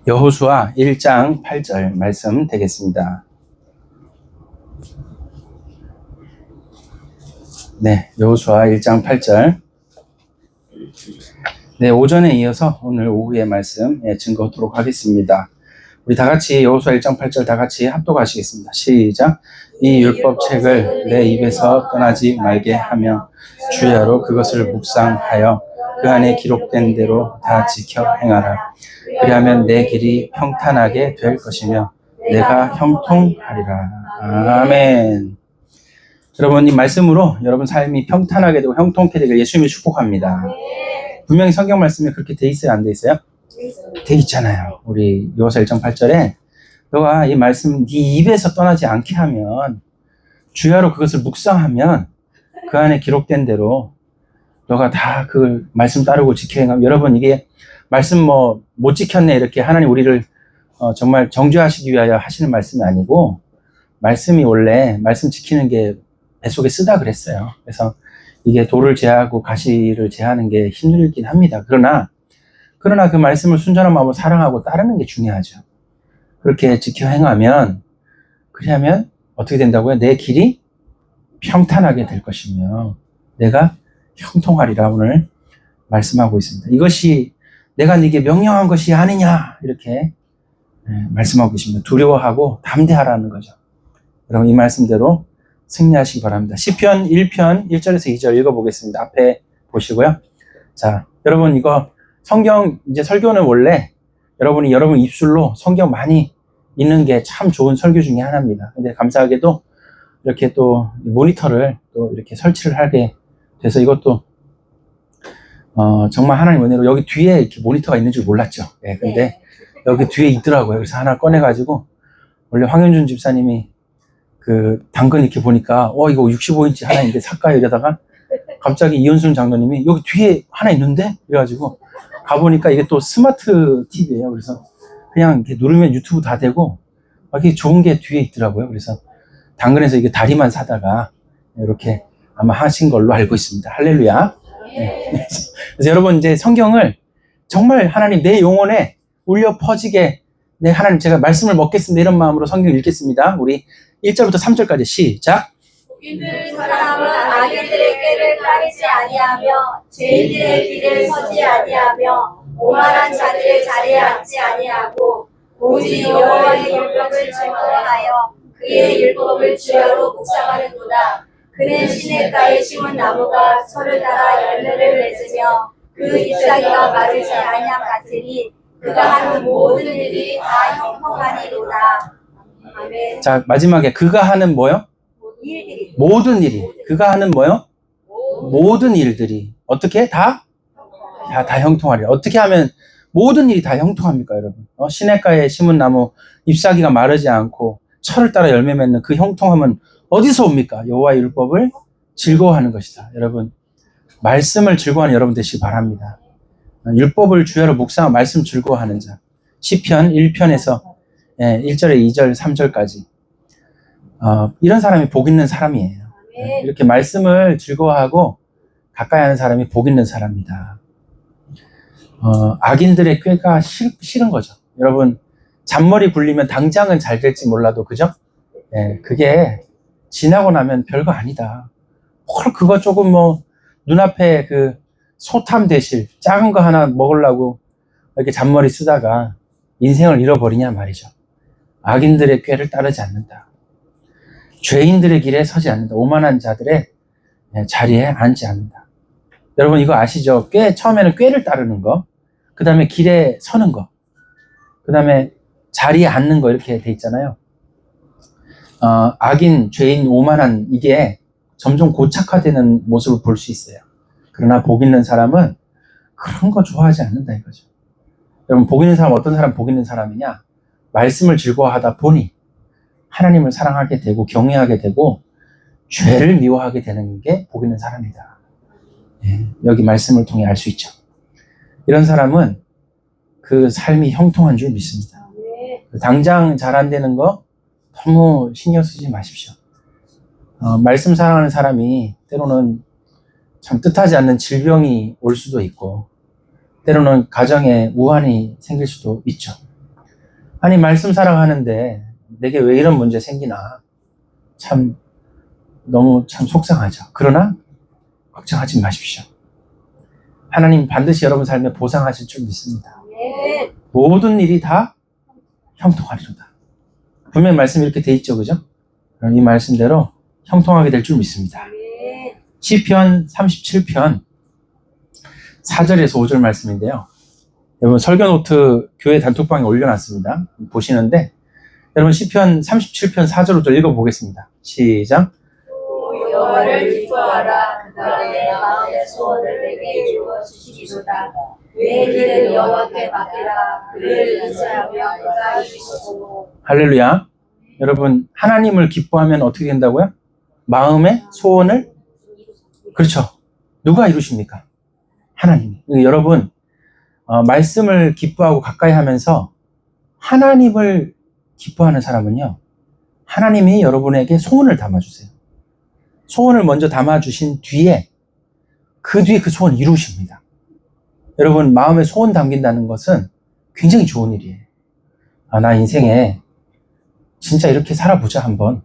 여호수아 1장 8절 말씀 되겠습니다. 네, 여호수아 1장 8절. 네, 오전에 이어서 오늘 오후의 말씀 증거하도록 하겠습니다. 우리 다 같이 여호수아 1장 8절 다 같이 합독하시겠습니다. 시작. 이 율법책을 내 입에서 떠나지 말게 하며 주야로 그것을 묵상하여 그 안에 기록된 대로 다 지켜 행하라. 그리하면 내 길이 평탄하게 될 것이며 내가 형통하리라. 아멘. 여러분, 이 말씀으로 여러분 삶이 평탄하게 되고 형통케 되길 예수님이 축복합니다. 분명히 성경 말씀에 그렇게 돼 있어요, 안 돼 있어요? 돼 있잖아요. 우리 여호수아 1장 8절에 너가 이 말씀 네 입에서 떠나지 않게 하면, 주야로 그것을 묵상하면 그 안에 기록된 대로 너가 다 그 말씀 따르고 지켜 행하면, 여러분 이게 말씀 못 지켰네 이렇게 하나님 우리를 정말 정죄하시기 위하여 하시는 말씀이 아니고, 말씀이 원래 말씀 지키는 게 뱃속에 쓰다 그랬어요. 그래서 이게 돌을 제하고 가시를 제하는 게 힘들긴 합니다. 그러나 그 말씀을 순전한 마음으로 사랑하고 따르는 게 중요하죠. 그렇게 지켜 행하면, 그리하면 어떻게 된다고요? 내 길이 평탄하게 될 것이며 내가 형통하리라 오늘 말씀하고 있습니다. 이것이 내가 네게 명령한 것이 아니냐 이렇게 말씀하고 계십니다. 두려워하고 담대하라는 거죠. 여러분 이 말씀대로 승리하시기 바랍니다. 시편 1편 1절에서 2절 읽어보겠습니다. 앞에 보시고요. 자, 여러분 이거 성경 이제 설교는 원래 여러분 입술로 성경 많이 읽는 게 참 좋은 설교 중에 하나입니다. 근데 감사하게도 이렇게 또 모니터를 또 이렇게 설치를 하게 돼서 이것도 정말 하나님 은혜로 여기 뒤에 이렇게 모니터가 있는 줄 몰랐죠. 예, 근데 여기 뒤에 있더라고요. 그래서 하나 꺼내가지고, 원래 황현준 집사님이 그 당근 이렇게 보니까 이거 65인치 하나 있는데 살까요? 이러다가 갑자기 이현순 장로님이 여기 뒤에 하나 있는데? 그래가지고 가보니까 이게 또 스마트 TV예요. 그래서 그냥 이렇게 누르면 유튜브 다 되고 이게 좋은 게 뒤에 있더라고요. 그래서 당근에서 이게 다리만 사다가 이렇게 아마 하신 걸로 알고 있습니다. 할렐루야. 네. 그래서 여러분 이제 성경을 정말 하나님 내 영혼에 울려 퍼지게, 네, 하나님 제가 말씀을 먹겠습니다 이런 마음으로 성경 읽겠습니다. 우리 1절부터 3절까지 시작. 믿는 사람은 악인들의 꾀를 따르지 아니하며 죄인들의 길에 서지 아니하며 오만한 자들의 자리에 앉지 아니하고 오직 여호와의 율법을 증거하여 그의 율법을 주야로 묵상하는도다. 그는 시냇가에 심은 나무가 철을 따라 열매를 맺으며 그 잎사귀가 마르지 아니함 같으니 그가 하는 모든 일이 다 형통하니로다. 아멘. 자, 마지막에 그가 하는 뭐요? 모든 일이. 그가 하는 뭐요? 모든 일들이 어떻게 다 형통하리라. 어떻게 하면 모든 일이 다 형통합니까, 여러분? 시냇가에 심은 나무 잎사귀가 마르지 않고 철을 따라 열매 맺는 그 형통함은 어디서 옵니까? 여호와의 율법을 즐거워하는 것이다. 여러분, 말씀을 즐거워하는 여러분 되시기 바랍니다. 율법을 주야로 묵상하고 말씀 즐거워하는 자. 시편 1편에서 1절에 2절 3절까지 이런 사람이 복 있는 사람이에요. 이렇게 말씀을 즐거워하고 가까이 하는 사람이 복 있는 사람이다. 악인들의 꾀가 싫은 거죠. 여러분, 잔머리 굴리면 당장은 잘 될지 몰라도, 그죠? 그게 지나고 나면 별거 아니다. 그거 조금 눈앞에 그 소탐 대실 작은 거 하나 먹으려고 이렇게 잔머리 쓰다가 인생을 잃어버리냐 말이죠. 악인들의 꾀를 따르지 않는다. 죄인들의 길에 서지 않는다. 오만한 자들의 자리에 앉지 않는다. 여러분 이거 아시죠? 처음에는 꾀를 따르는 거, 그 다음에 길에 서는 거, 그 다음에 자리에 앉는 거 이렇게 돼 있잖아요. 악인, 죄인, 오만한 이게 점점 고착화되는 모습을 볼 수 있어요. 그러나 복 있는 사람은 그런 거 좋아하지 않는다 이거죠. 여러분 복 있는 사람, 어떤 사람 복 있는 사람이냐? 말씀을 즐거워하다 보니 하나님을 사랑하게 되고 경외하게 되고 죄를 미워하게 되는 게 복 있는 사람이다. 여기 말씀을 통해 알 수 있죠. 이런 사람은 그 삶이 형통한 줄 믿습니다. 당장 잘 안 되는 거 너무 신경 쓰지 마십시오. 말씀 사랑하는 사람이 때로는 참 뜻하지 않는 질병이 올 수도 있고, 때로는 가정에 우환이 생길 수도 있죠. 아니, 말씀 살아가는데 내게 왜 이런 문제 생기나. 참, 너무 참 속상하죠. 그러나, 걱정하지 마십시오. 하나님 반드시 여러분 삶에 보상하실 줄 믿습니다. 아멘. 모든 일이 다 형통하리로다. 분명히 말씀이 이렇게 돼 있죠, 그죠? 이 말씀대로 형통하게 될 줄 믿습니다. 아멘. 시편 37편 4절에서 5절 말씀인데요. 여러분 설교 노트 교회 단톡방에 올려놨습니다. 보시는데 여러분 시편 37편 4절 5절 읽어보겠습니다. 시작. 여호와를 기뻐하라. 그가 내 마음의 소원을 내게 이루어 주시리로다. 내 길을 여호와께 맡기라. 그를 의지하며 그가 이루시고. 할렐루야. 여러분 하나님을 기뻐하면 어떻게 된다고요? 마음의 소원을, 그렇죠. 누가 이루십니까? 하나님이. 여러분 말씀을 기뻐하고 가까이 하면서 하나님을 기뻐하는 사람은요, 하나님이 여러분에게 소원을 담아주세요. 소원을 먼저 담아주신 뒤에 그 뒤에 그 소원을 이루십니다. 여러분 마음에 소원 담긴다는 것은 굉장히 좋은 일이에요. 나 인생에 진짜 이렇게 살아보자 한번.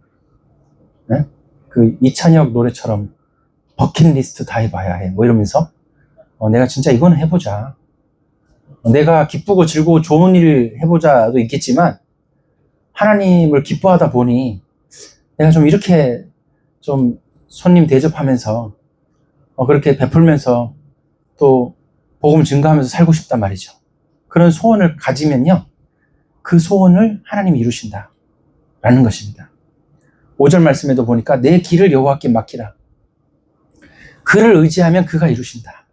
네? 그 이찬혁 노래처럼 버킷리스트 다 해봐야 해. 뭐 이러면서 내가 진짜 이거는 해보자. 내가 기쁘고 즐거워 좋은 일 해보자도 있겠지만 하나님을 기뻐하다 보니 내가 좀 이렇게 좀 손님 대접하면서 그렇게 베풀면서 또 복음 증가하면서 살고 싶단 말이죠. 그런 소원을 가지면요, 그 소원을 하나님이 이루신다 라는 것입니다. 5절 말씀에도 보니까 내 길을 여호와께 맡기라. 그를 의지하면 그가 이루신다.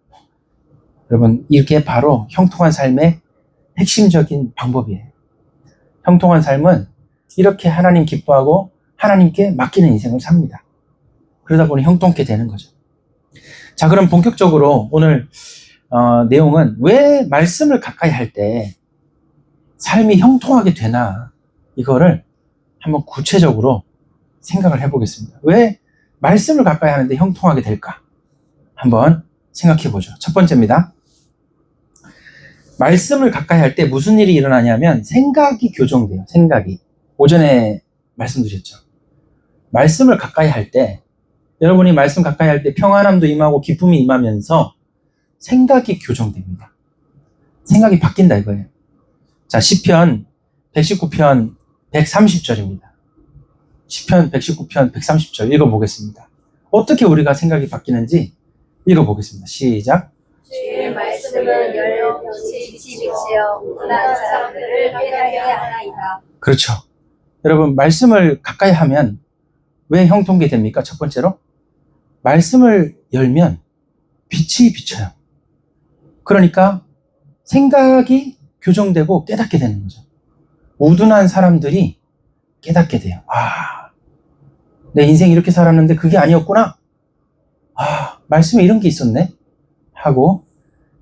여러분 이게 바로 형통한 삶의 핵심적인 방법이에요. 형통한 삶은 이렇게 하나님 기뻐하고 하나님께 맡기는 인생을 삽니다. 그러다 보니 형통케 되는 거죠. 자, 그럼 본격적으로 오늘 내용은 왜 말씀을 가까이 할 때 삶이 형통하게 되나, 이거를 한번 구체적으로 생각을 해보겠습니다. 왜 말씀을 가까이 하는데 형통하게 될까? 한번 생각해 보죠. 첫 번째입니다. 말씀을 가까이 할 때 무슨 일이 일어나냐면 생각이 교정돼요. 생각이. 오전에 말씀드렸죠. 말씀을 가까이 할 때, 여러분이 말씀 가까이 할 때 평안함도 임하고 기쁨이 임하면서 생각이 교정됩니다. 생각이 바뀐다 이거예요. 자, 시편 119편 130절입니다. 시편 119편 130절 읽어보겠습니다. 어떻게 우리가 생각이 바뀌는지 읽어보겠습니다. 시작. 주의 말씀은 열려 빛이 비치어 우둔한 사람들을 깨닫게 하나이다. 그렇죠. 여러분 말씀을 가까이 하면 왜 형통게 됩니까? 첫 번째로 말씀을 열면 빛이 비쳐요. 그러니까 생각이 교정되고 깨닫게 되는 거죠. 우둔한 사람들이 깨닫게 돼요. 내 인생 이렇게 살았는데 그게 아니었구나. 말씀에 이런 게 있었네 하고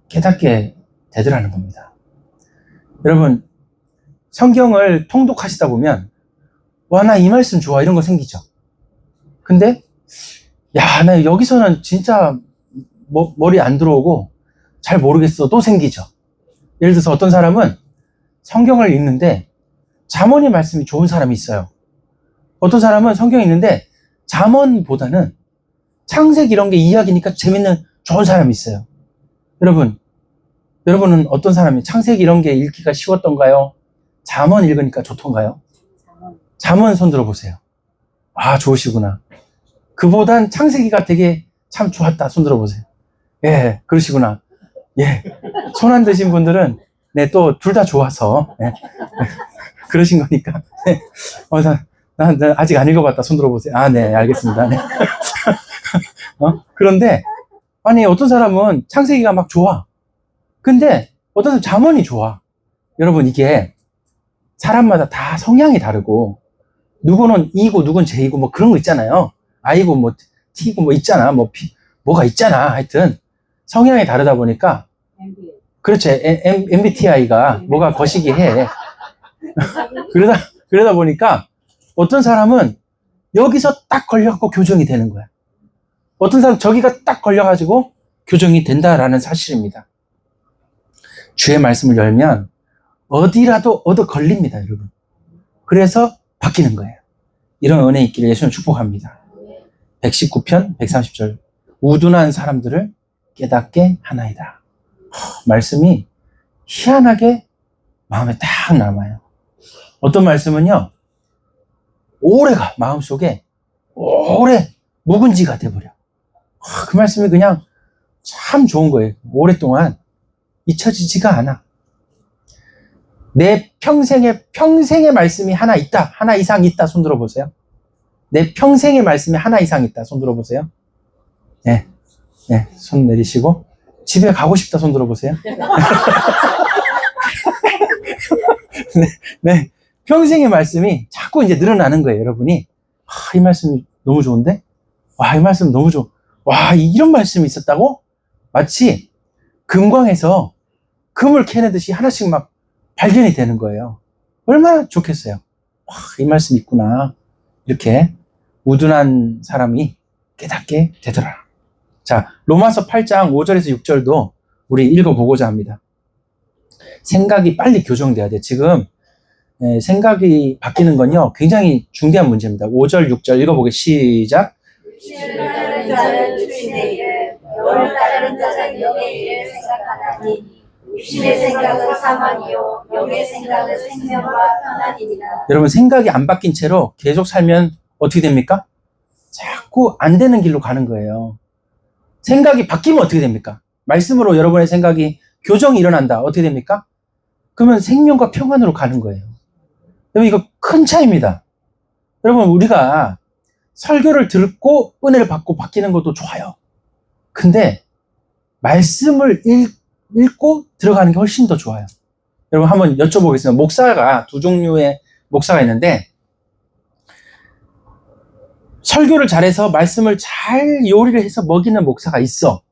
깨닫게 되더라는 겁니다. 여러분 성경을 통독하시다 보면 나 이 말씀 좋아 이런 거 생기죠. 근데 나 여기서는 진짜 머리 안 들어오고 잘 모르겠어 또 생기죠. 예를 들어서 어떤 사람은 성경을 읽는데 잠언의 말씀이 좋은 사람이 있어요. 어떤 사람은 성경이 있는데 잠언보다는 창세기 이런 게 이야기니까 재밌는 좋은 사람이 있어요. 여러분은 어떤 사람이 창세기 이런 게 읽기가 쉬웠던가요? 잠언 읽으니까 좋던가요? 잠언 손 들어보세요. 좋으시구나. 그보단 창세기가 되게 참 좋았다. 손 들어보세요. 예, 그러시구나. 예, 손 안 드신 분들은 또 둘 다 좋아서 그러신 거니까. 난 아직 안 읽어봤다. 손 들어보세요. 네, 알겠습니다. 네. 그런데 어떤 사람은 창세기가 막 좋아. 근데 어떤 사람은 잠언이 좋아. 여러분 이게 사람마다 다 성향이 다르고 누구는 E고 누구는 J고 뭐 그런 거 있잖아요. I고 뭐 T고 뭐 있잖아. 뭐가 있잖아. 하여튼 성향이 다르다 보니까 그렇죠. MBTI가 뭐가 거시기 해. 그러다 보니까 어떤 사람은 여기서 딱 걸려갖고 교정이 되는 거야. 어떤 사람은 저기가 딱 걸려가지고 교정이 된다라는 사실입니다. 주의 말씀을 열면 어디라도 얻어 걸립니다, 여러분. 그래서 바뀌는 거예요. 이런 은혜 있기를 예수님 축복합니다. 119편 130절 우둔한 사람들을 깨닫게 하나이다. 말씀이 희한하게 마음에 딱 남아요. 어떤 말씀은요, 오래가 마음속에 오래 묵은지가 돼버려. 그 말씀이 그냥 참 좋은 거예요. 오랫동안 잊혀지지가 않아. 내 평생의 말씀이 하나 있다, 하나 이상 있다, 손 들어보세요. 내 평생의 말씀이 하나 이상 있다, 손 들어보세요. 네, 네, 손 내리시고 집에 가고 싶다, 손 들어보세요. 네, 네, 평생의 말씀이 자꾸 이제 늘어나는 거예요, 여러분이. 이 말씀이 너무 좋은데? 이 말씀 너무 좋아. 이런 말씀이 있었다고? 마치 금광에서 금을 캐내듯이 하나씩 막 발견이 되는 거예요. 얼마나 좋겠어요. 이 말씀이 있구나. 이렇게 우둔한 사람이 깨닫게 되더라. 자, 로마서 8장 5절에서 6절도 우리 읽어보고자 합니다. 생각이 빨리 교정돼야 돼. 지금 생각이 바뀌는 건요, 굉장히 중대한 문제입니다. 5절, 6절 읽어보게. 시작. 육신을 따르는 자는 육신의 일을, 영을 따르는 자는 영의 일을 생각하나니 육신의 생각은 사망이요 영의 생각은 생명과 평안이니라. 여러분, 생각이 안 바뀐 채로 계속 살면 어떻게 됩니까? 자꾸 안 되는 길로 가는 거예요. 생각이 바뀌면 어떻게 됩니까? 말씀으로 여러분의 생각이 교정이 일어난다. 어떻게 됩니까? 그러면 생명과 평안으로 가는 거예요. 여러분, 이거 큰 차이입니다. 여러분, 우리가 설교를 듣고 은혜를 받고 바뀌는 것도 좋아요. 근데 말씀을 읽고 들어가는 게 훨씬 더 좋아요. 여러분, 한번 여쭤보겠습니다. 목사가 두 종류의 목사가 있는데, 설교를 잘해서 말씀을 잘 요리를 해서 먹이는 목사가 있어.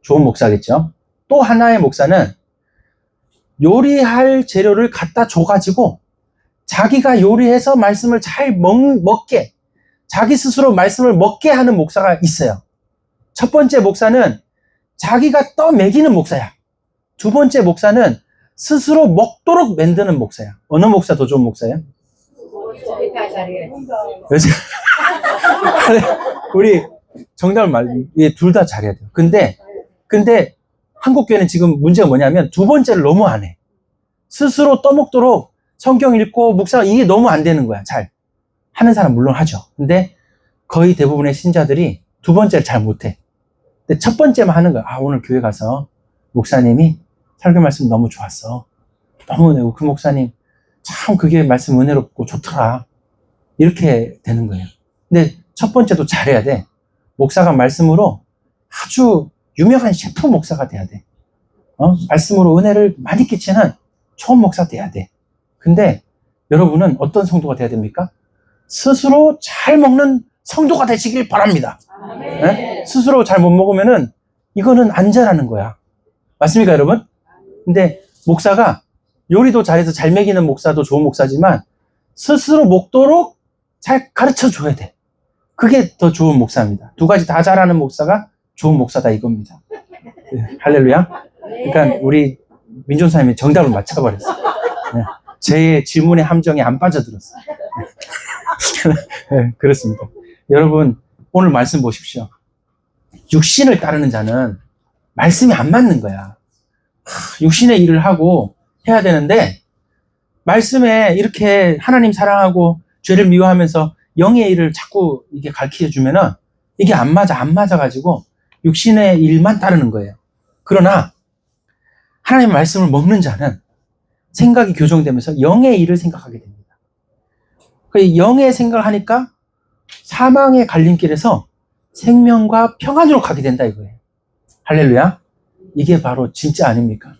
좋은 목사겠죠. 또 하나의 목사는 요리할 재료를 갖다 줘가지고 자기가 요리해서 말씀을 잘 먹게, 자기 스스로 말씀을 먹게 하는 목사가 있어요. 첫 번째 목사는 자기가 떠먹이는 목사야. 두 번째 목사는 스스로 먹도록 만드는 목사야. 어느 목사 더 좋은 목사예요? 우리 정답을 둘 다 잘해야 돼요. 근데 한국교회는 지금 문제가 뭐냐면 두 번째를 너무 안 해. 스스로 떠먹도록 성경 읽고 묵상, 이게 너무 안 되는 거야. 잘 하는 사람 물론 하죠. 근데 거의 대부분의 신자들이 두 번째를 잘 못해. 근데 첫 번째만 하는 거야. 오늘 교회 가서 목사님이 설교 말씀 너무 좋았어. 너무 그 목사님 참 그게 말씀 은혜롭고 좋더라. 이렇게 되는 거예요. 근데 첫 번째도 잘해야 돼. 목사가 말씀으로 아주 유명한 셰프 목사가 돼야 돼. 말씀으로 은혜를 많이 끼치는 좋은 목사 돼야 돼. 근데 여러분은 어떤 성도가 돼야 됩니까? 스스로 잘 먹는 성도가 되시길 바랍니다. 네? 스스로 잘 못 먹으면은 이거는 안 잘하는 거야. 맞습니까, 여러분? 근데 목사가 요리도 잘해서 잘 먹이는 목사도 좋은 목사지만 스스로 먹도록 잘 가르쳐 줘야 돼. 그게 더 좋은 목사입니다. 두 가지 다 잘하는 목사가 좋은 목사다, 이겁니다. 네, 할렐루야. 그러니까 우리 민존사님이 정답을 맞춰버렸어요. 네, 제 질문의 함정에 안 빠져들었어요. 네, 그렇습니다. 여러분, 오늘 말씀 보십시오. 육신을 따르는 자는 말씀이 안 맞는 거야. 육신의 일을 하고 해야 되는데 말씀에 이렇게 하나님 사랑하고 죄를 미워하면서 영의 일을 자꾸 이게 가르쳐 주면은 이게 안 맞아가지고 육신의 일만 따르는 거예요. 그러나 하나님의 말씀을 먹는 자는 생각이 교정되면서 영의 일을 생각하게 됩니다. 그 영의 생각을 하니까 사망의 갈림길에서 생명과 평안으로 가게 된다, 이거예요. 할렐루야. 이게 바로 진짜 아닙니까?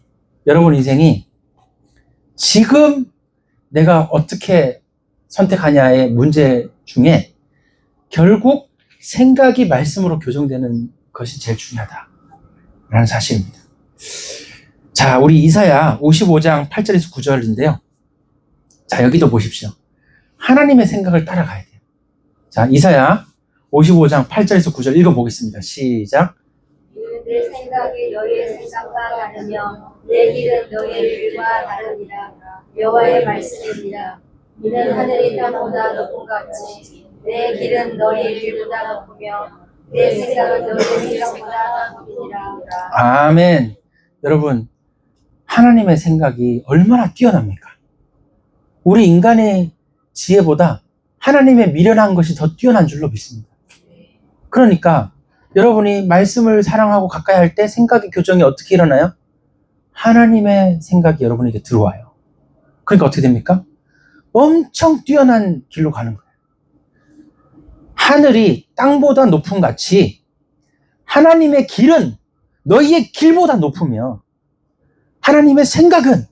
여러분 인생이 지금 내가 어떻게 선택하냐의 문제 중에 결국 생각이 말씀으로 교정되는 것이 제일 중요하다라는 사실입니다. 자, 우리 이사야 55장 8절에서 9절인데요. 자, 여기도 보십시오. 하나님의 생각을 따라가야 돼요. 자, 이사야 55장 8절에서 9절 읽어보겠습니다. 시작. 내 생각이 너희의 생각과 다르며 내 길은 너희의 길과 다르니라. 여호와의 말씀입니다. 이는 하늘이 땅보다 높은 같이 내 길은 너희 길보다 높으며 내 생각은 너희 생각보다 높으니라. 아멘. 여러분, 하나님의 생각이 얼마나 뛰어납니까? 우리 인간의 지혜보다 하나님의 미련한 것이 더 뛰어난 줄로 믿습니다. 그러니까 여러분이 말씀을 사랑하고 가까이 할 때 생각의 교정이 어떻게 일어나요? 하나님의 생각이 여러분에게 들어와요. 그러니까 어떻게 됩니까? 엄청 뛰어난 길로 가는 거예요. 하늘이 땅보다 높은 같이 하나님의 길은 너희의 길보다 높으며 하나님의 생각은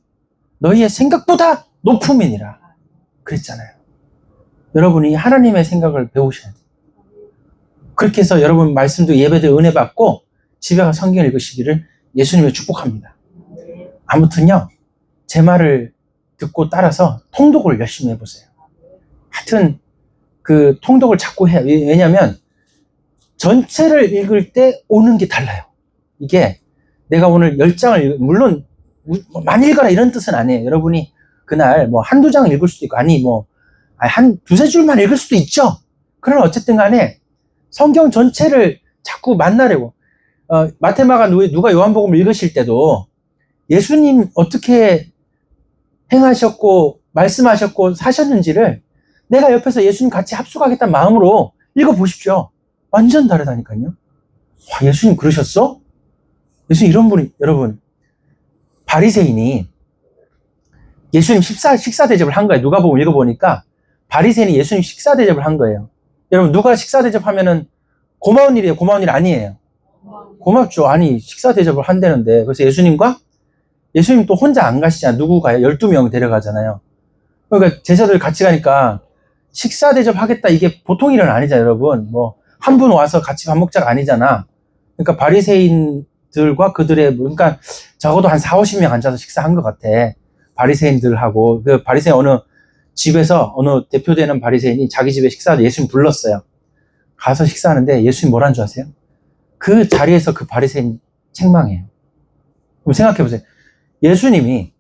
너희의 생각보다 높음이니라 그랬잖아요. 여러분이 하나님의 생각을 배우셔야 돼요. 그렇게 해서 여러분 말씀도 예배도 은혜 받고 집에 가서 성경 읽으시기를 예수님을 축복합니다. 아무튼요, 제 말을 듣고 따라서 통독을 열심히 해보세요. 하여튼 그 통독을 자꾸 해요. 왜냐하면 전체를 읽을 때 오는 게 달라요. 이게 내가 오늘 10장을 물론 많이 읽어라 이런 뜻은 아니에요. 여러분이 그날 뭐 한두 장을 읽을 수도 있고 한 두세 줄만 읽을 수도 있죠. 그러나 어쨌든 간에 성경 전체를 자꾸 만나려고 마테마가 누가 요한복음을 읽으실 때도 예수님 어떻게 행하셨고 말씀하셨고 사셨는지를 내가 옆에서 예수님 같이 합숙하겠다는 마음으로 읽어보십시오. 완전 다르다니까요. 와, 예수님 그러셨어? 예수님 이런 분이, 여러분, 바리새인이 예수님 식사 대접을 한 거예요. 누가복음 읽어보니까 바리새인이 예수님 식사 대접을 한 거예요. 여러분, 누가 식사 대접하면은 고마운 일이에요? 고마운 일 아니에요? 고맙죠. 아니, 식사 대접을 한다는데. 그래서 예수님 또 혼자 안 가시잖아요. 누구 가요? 12명 데려가잖아요. 그러니까 제자들 같이 가니까 식사 대접하겠다 이게 보통 일은 아니잖아요, 여러분. 뭐 한 분 와서 같이 밥 먹자가 아니잖아. 그러니까 바리새인들과 그러니까 적어도 한 40-50명 앉아서 식사한 것 같아. 바리새인들하고 그 바리새인 어느 집에서 어느 대표되는 바리새인이 자기 집에 식사하러 예수님 불렀어요. 가서 식사하는데 예수님 뭐라는 줄 아세요? 그 자리에서 그 바리새인 책망해요. 그럼 생각해 보세요. 예수님이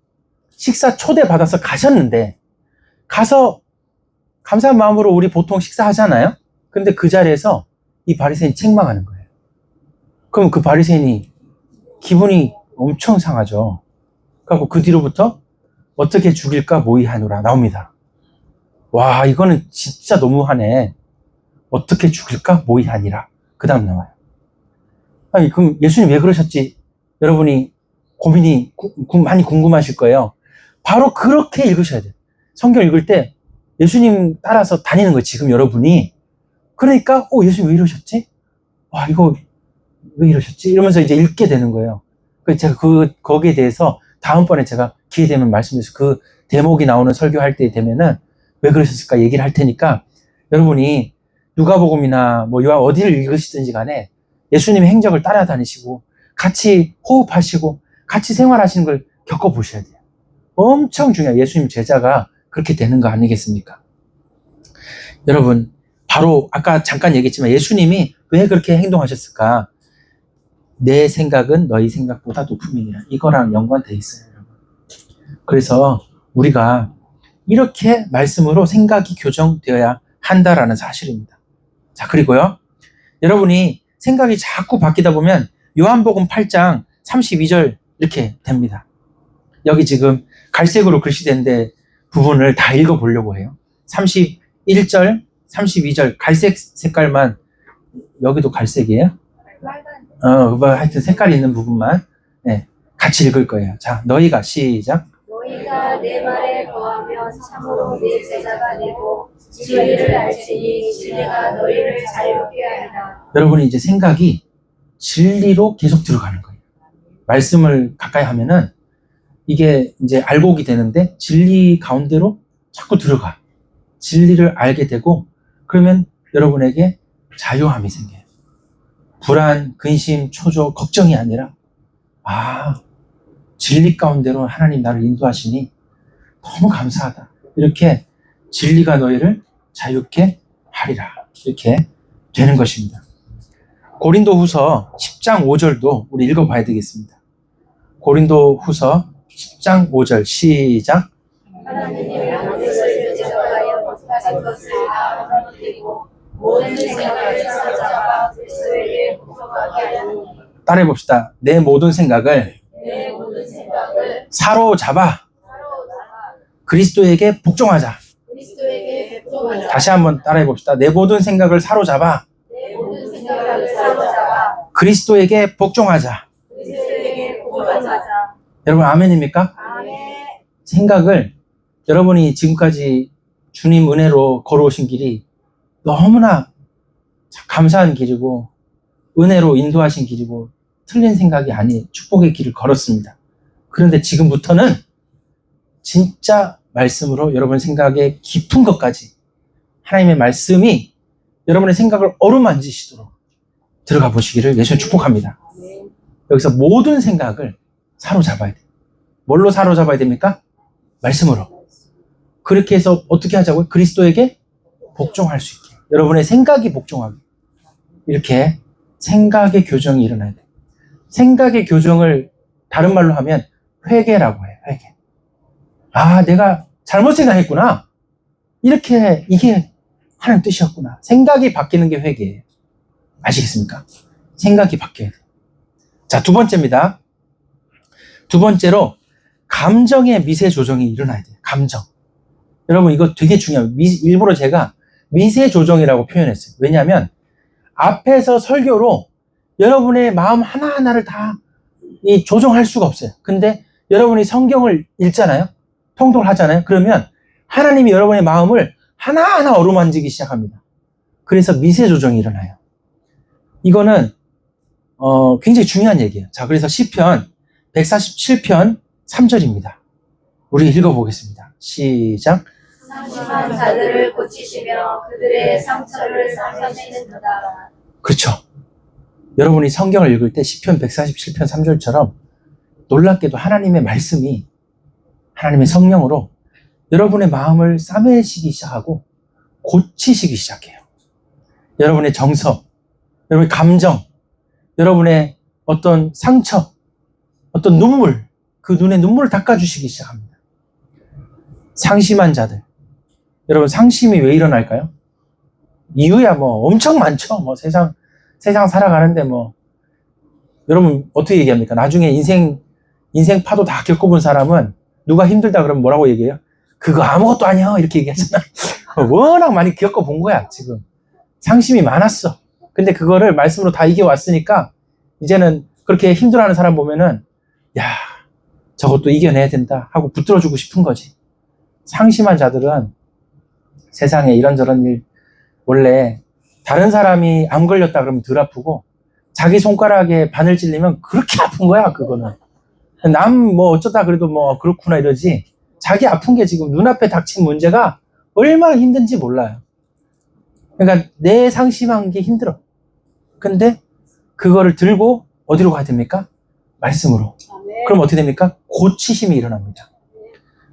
식사 초대받아서 가셨는데 가서 감사한 마음으로 우리 보통 식사하잖아요. 근데 그 자리에서 이 바리새인 책망하는 거예요. 그럼 그 바리새인이 기분이 엄청 상하죠. 그래서 그 뒤로부터 어떻게 죽일까 모의하노라 나옵니다. 와, 이거는 진짜 너무하네. 어떻게 죽일까 모의하니라. 그 다음 나와요. 아니, 그럼 예수님 왜 그러셨지? 여러분이 고민이 많이 궁금하실 거예요. 바로 그렇게 읽으셔야 돼요. 성경 읽을 때 예수님 따라서 다니는 거예요. 지금 여러분이. 그러니까 예수님 왜 이러셨지? 와, 이거 왜 이러셨지? 이러면서 이제 읽게 되는 거예요. 그래서 제가 거기에 대해서 다음번에 제가 기회 되면 말씀드려서 그 대목이 나오는 설교할 때 되면은 왜 그러셨을까 얘기를 할 테니까 여러분이 누가복음이나 뭐 요한 어디를 읽으시든지 간에 예수님의 행적을 따라다니시고 같이 호흡하시고 같이 생활하시는 걸 겪어보셔야 돼요. 엄청 중요해요. 예수님 제자가 그렇게 되는 거 아니겠습니까? 여러분, 바로 아까 잠깐 얘기했지만 예수님이 왜 그렇게 행동하셨을까? 내 생각은 너희 생각보다 높음이니라. 이거랑 연관돼 있어요, 여러분. 그래서 우리가 이렇게 말씀으로 생각이 교정되어야 한다라는 사실입니다. 자, 그리고요. 여러분이 생각이 자꾸 바뀌다 보면 요한복음 8장 32절 이렇게 됩니다. 여기 지금 갈색으로 글씨된데 부분을 다 읽어보려고 해요. 31절, 32절 갈색 색깔만 여기도 갈색이에요. 하여튼 색깔이 있는 부분만 같이 읽을 거예요. 자, 너희가 시작. 너희가 내 말에 거하면 참으로 내 제자가 되고 진리를 알지니 진리가 너희를 자유케 하리라. 여러분이 이제 생각이 진리로 계속 들어가는 거예요. 말씀을 가까이 하면은 이게 이제 알곡이 되는데 진리 가운데로 자꾸 들어가. 진리를 알게 되고 그러면 여러분에게 자유함이 생겨요. 불안, 근심, 초조, 걱정이 아니라 진리 가운데로 하나님 나를 인도하시니 너무 감사하다. 이렇게 진리가 너희를 자유케 하리라. 이렇게 되는 것입니다. 고린도후서 10장 5절도 우리 읽어봐야 되겠습니다. 고린도후서 10장 5절 시작. 하느님의 모든 것을 대적하여 못하신 것을 다 무너뜨리고 모든 생각을 사로잡아 그리스도에게 복종하게 하니 따라해 봅시다. 내 모든 생각을 내 모든 생각을 사로잡아 그리스도에게 복종하자. 그리스도에게 복종하자. 다시 한번 따라해 봅시다. 내 모든 생각을 사로잡아 내 모든 생각을 사로잡아 그리스도에게 복종하자. 그리스도에게 복종하자. 여러분 아멘입니까? 아멘. 생각을 여러분이 지금까지 주님 은혜로 걸어오신 길이 너무나 감사한 길이고 은혜로 인도하신 길이고 틀린 생각이 아닌 축복의 길을 걸었습니다. 그런데 지금부터는 진짜 말씀으로 여러분 생각의 깊은 것까지 하나님의 말씀이 여러분의 생각을 어루만지시도록 들어가 보시기를 예수님 축복합니다. 여기서 모든 생각을 사로잡아야 돼요. 뭘로 사로잡아야 됩니까? 말씀으로. 그렇게 해서 어떻게 하자고요? 그리스도에게 복종할 수 있게. 여러분의 생각이 복종하게. 이렇게 생각의 교정이 일어나야 돼요. 생각의 교정을 다른 말로 하면 회개라고 해요. 회개. 아, 내가 잘못 생각했구나. 이게 하나님 뜻이었구나. 생각이 바뀌는 게 회개예요. 아시겠습니까? 생각이 바뀌어야 돼요. 자, 두 번째입니다. 두 번째로 감정의 미세 조정이 일어나야 돼요. 감정. 여러분 이거 되게 중요해요. 일부러 제가 미세 조정이라고 표현했어요. 왜냐하면 앞에서 설교로 여러분의 마음 하나하나를 다 조정할 수가 없어요. 근데 여러분이 성경을 읽잖아요. 통독을 하잖아요. 그러면 하나님이 여러분의 마음을 하나하나 어루만지기 시작합니다. 그래서 미세 조정이 일어나요. 이거는 굉장히 중요한 얘기예요. 자, 그래서 시편 147편 3절입니다. 우리 읽어보겠습니다. 시작. 상심한 자들을 고치시며 그들의 상처를 싸매시는도다. 그렇죠. 여러분이 성경을 읽을 때 시편 147편 3절처럼 놀랍게도 하나님의 말씀이 하나님의 성령으로 여러분의 마음을 싸매시기 시작하고 고치시기 시작해요. 여러분의 정서, 여러분의 감정, 여러분의 어떤 상처, 어떤 눈물, 그 눈에 눈물을 닦아주시기 시작합니다. 상심한 자들. 여러분 상심이 왜 일어날까요? 이유야 뭐 엄청 많죠. 뭐 세상 살아가는데 뭐 여러분 어떻게 얘기합니까? 나중에 인생 파도 다 겪어본 사람은 누가 힘들다 그러면 뭐라고 얘기해요? 그거 아무것도 아니야 이렇게 얘기하잖아. 워낙 많이 겪어본 거야 지금. 상심이 많았어. 근데 그거를 말씀으로 다 이겨왔으니까 이제는 그렇게 힘들어하는 사람 보면은 야 저것도 이겨내야 된다 하고 붙들어주고 싶은 거지. 상심한 자들은 세상에 이런저런 일 원래 다른 사람이 암 걸렸다 그러면 덜 아프고 자기 손가락에 바늘 찔리면 그렇게 아픈 거야 그거는. 남 뭐 어쩌다 그래도 뭐 그렇구나 이러지 자기 아픈 게 지금 눈앞에 닥친 문제가 얼마나 힘든지 몰라요. 그러니까 내 상심한 게 힘들어. 근데 그거를 들고 어디로 가야 됩니까? 말씀으로. 그럼 어떻게 됩니까? 고치심이 일어납니다.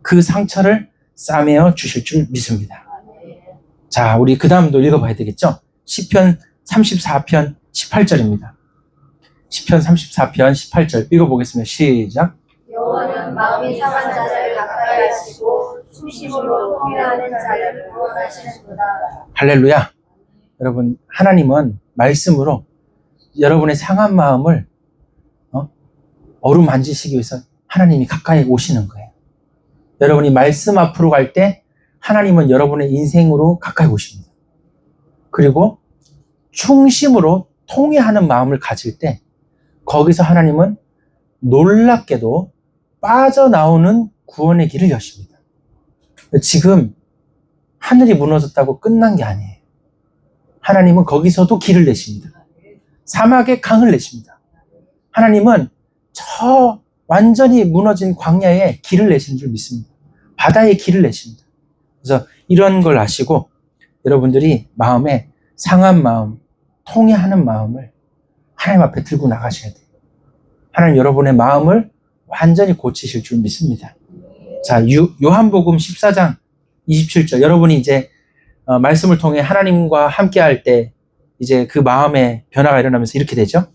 그 상처를 싸매어 주실 줄 믿습니다. 자, 우리 그 다음도 읽어봐야 되겠죠? 시편 34편 18절입니다. 시편 34편 18절 읽어보겠습니다. 시작. 여호와는 마음이 상한 자를 가까이 하시고 수심으로 통회하는 자를 구원하시는도다. 할렐루야. 여러분 하나님은 말씀으로 여러분의 상한 마음을 어루만지시기 위해서 하나님이 가까이 오시는 거예요. 여러분이 말씀 앞으로 갈 때 하나님은 여러분의 인생으로 가까이 오십니다. 그리고 충심으로 통회하는 마음을 가질 때 거기서 하나님은 놀랍게도 빠져나오는 구원의 길을 여십니다. 지금 하늘이 무너졌다고 끝난 게 아니에요. 하나님은 거기서도 길을 내십니다. 사막에 강을 내십니다. 하나님은 저 완전히 무너진 광야에 길을 내시는 줄 믿습니다. 바다에 길을 내십니다. 그래서 이런 걸 아시고 여러분들이 마음에 상한 마음, 통회하는 마음을 하나님 앞에 들고 나가셔야 돼요. 하나님 여러분의 마음을 완전히 고치실 줄 믿습니다. 자, 요한복음 14장 27절. 여러분이 이제 말씀을 통해 하나님과 함께 할 때 이제 그 마음의 변화가 일어나면서 이렇게 되죠.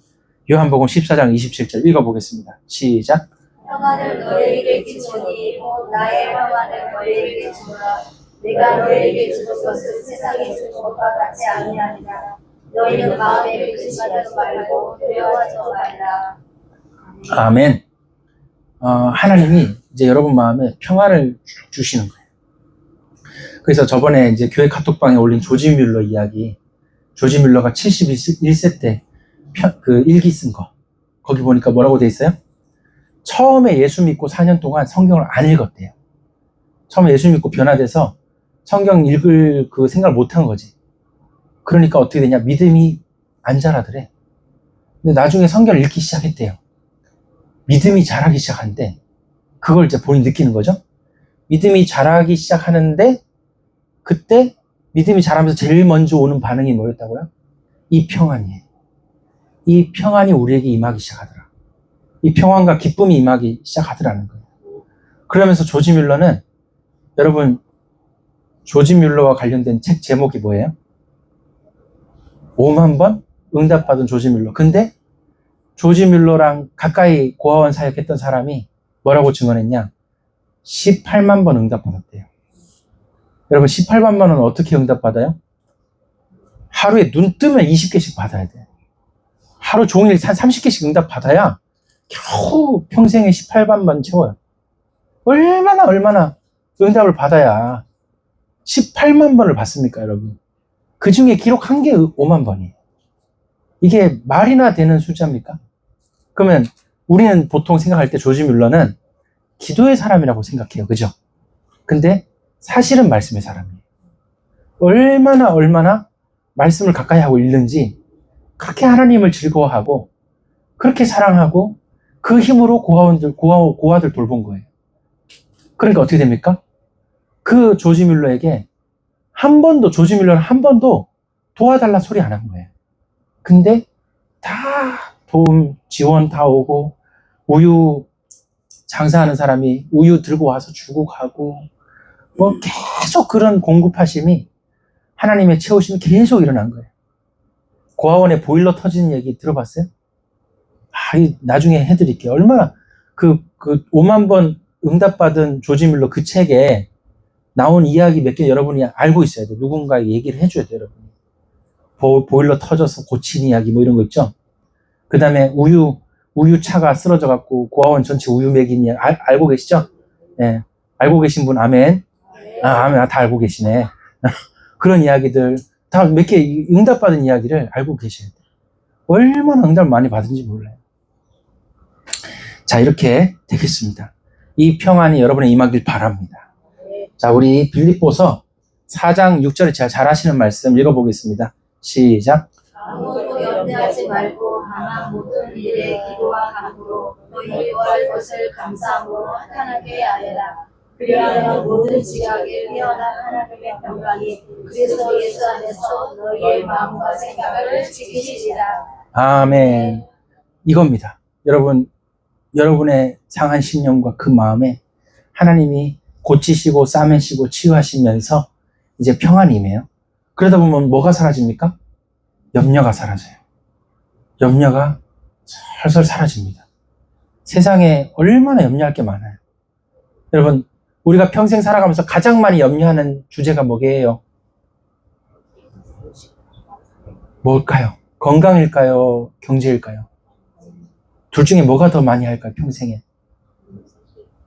요한복음 14장 27절 읽어보겠습니다. 시작. 평안을 너희에게 주노니 곧 나의 평안을 너희에게 주노라. 내가 너희에게 주는 것은 세상이 주는 것과 같지 아니하니라. 너희는 마음에 근심하지 말고 두려워하지 말라. 아멘. 하나님이 이제 여러분 마음에 평안을 주시는 거예요. 그래서 저번에 이제 교회 카톡방에 올린 조지 뮬러 이야기, 조지 뮬러가 71세 때 그 일기 쓴 거, 거기 보니까 뭐라고 돼 있어요? 처음에 예수 믿고 4년 동안 성경을 안 읽었대요. 처음에 예수 믿고 변화돼서 성경 읽을 그 생각을 못 한 거지. 그러니까 어떻게 되냐? 믿음이 안 자라더래. 근데 나중에 성경을 읽기 시작했대요. 믿음이 자라기 시작하는데, 그걸 이제 본인이 느끼는 거죠. 믿음이 자라기 시작하는데, 그때 믿음이 자라면서 제일 먼저 오는 반응이 뭐였다고요? 이 평안이에요. 이 평안이 우리에게 임하기 시작하더라. 이 평안과 기쁨이 임하기 시작하더라는 거예요. 그러면서 조지 뮬러는, 여러분, 조지 뮬러와 관련된 책 제목이 뭐예요? 5만 번 응답받은 조지 뮬러. 근데 조지 뮬러랑 가까이 고아원 사역했던 사람이 뭐라고 증언했냐? 18만 번 응답받았대요. 여러분, 18만 번은 어떻게 응답받아요? 하루에 눈 뜨면 20개씩 받아야 돼요. 하루 종일 한 30개씩 응답받아야 겨우 평생에 18만 번 채워요. 얼마나 응답을 받아야 18만 번을 받습니까, 여러분? 그 중에 기록한 게 5만 번이에요. 이게 말이나 되는 숫자입니까? 그러면 우리는 보통 생각할 때 조지 뮬러는 기도의 사람이라고 생각해요. 그죠? 근데 사실은 말씀의 사람이에요. 얼마나 말씀을 가까이 하고 읽는지, 그렇게 하나님을 즐거워하고 그렇게 사랑하고 그 힘으로 고아들 돌본 거예요. 그러니까 어떻게 됩니까? 그 조지 뮬러에게 조지 뮬러는 한 번도 도와달라 소리 안 한 거예요. 근데 다 도움, 지원 다 오고, 우유 장사하는 사람이 우유 들고 와서 주고 가고, 뭐 계속 그런 공급하심이, 하나님의 채우심이 계속 일어난 거예요. 고아원에 보일러 터지는 얘기 들어봤어요? 나중에 해드릴게요. 얼마나, 5만 번 응답받은 조지 뮬러 그 책에 나온 이야기 몇 개 여러분이 알고 있어야 돼요. 누군가에게 얘기를 해줘야 돼요, 여러분이. 보일러 터져서 고친 이야기 뭐 이런 거 있죠? 그 다음에 우유차가 쓰러져갖고 고아원 전체 우유 먹인 이야기 알고 계시죠? 네. 알고 계신 분 아멘. 아멘. 다 알고 계시네. 그런 이야기들 다 몇 개 응답받은 이야기를 알고 계셔야 돼요. 얼마나 응답을 많이 받은지 몰라요. 자, 이렇게 되겠습니다. 이 평안이 여러분의 임하길 바랍니다. 자, 우리 빌립보서 4장 6절에 제가 잘 하시는 말씀 읽어보겠습니다. 시작. 아무도 염려하지 말고 다만 모든 일에 기도와 간구로 너희 구할 것을 감사함으로 하나님께 아뢰라. 그리하면 모든 지각에 뛰어난 하나님의 평강이 그리스도 예수 안에서 너희의 마음과 생각을 지키시리라. 아멘. 이겁니다. 여러분의 상한 심령과 그 마음에 하나님이 고치시고 싸매시고 치유하시면서 이제 평안이 임해요. 그러다 보면 뭐가 사라집니까? 염려가 사라져요. 염려가 설설 사라집니다. 세상에 얼마나 염려할 게 많아요. 여러분, 우리가 평생 살아가면서 가장 많이 염려하는 주제가 뭐게요? 뭘까요? 건강일까요? 경제일까요? 둘 중에 뭐가 더 많이 할까요? 평생에.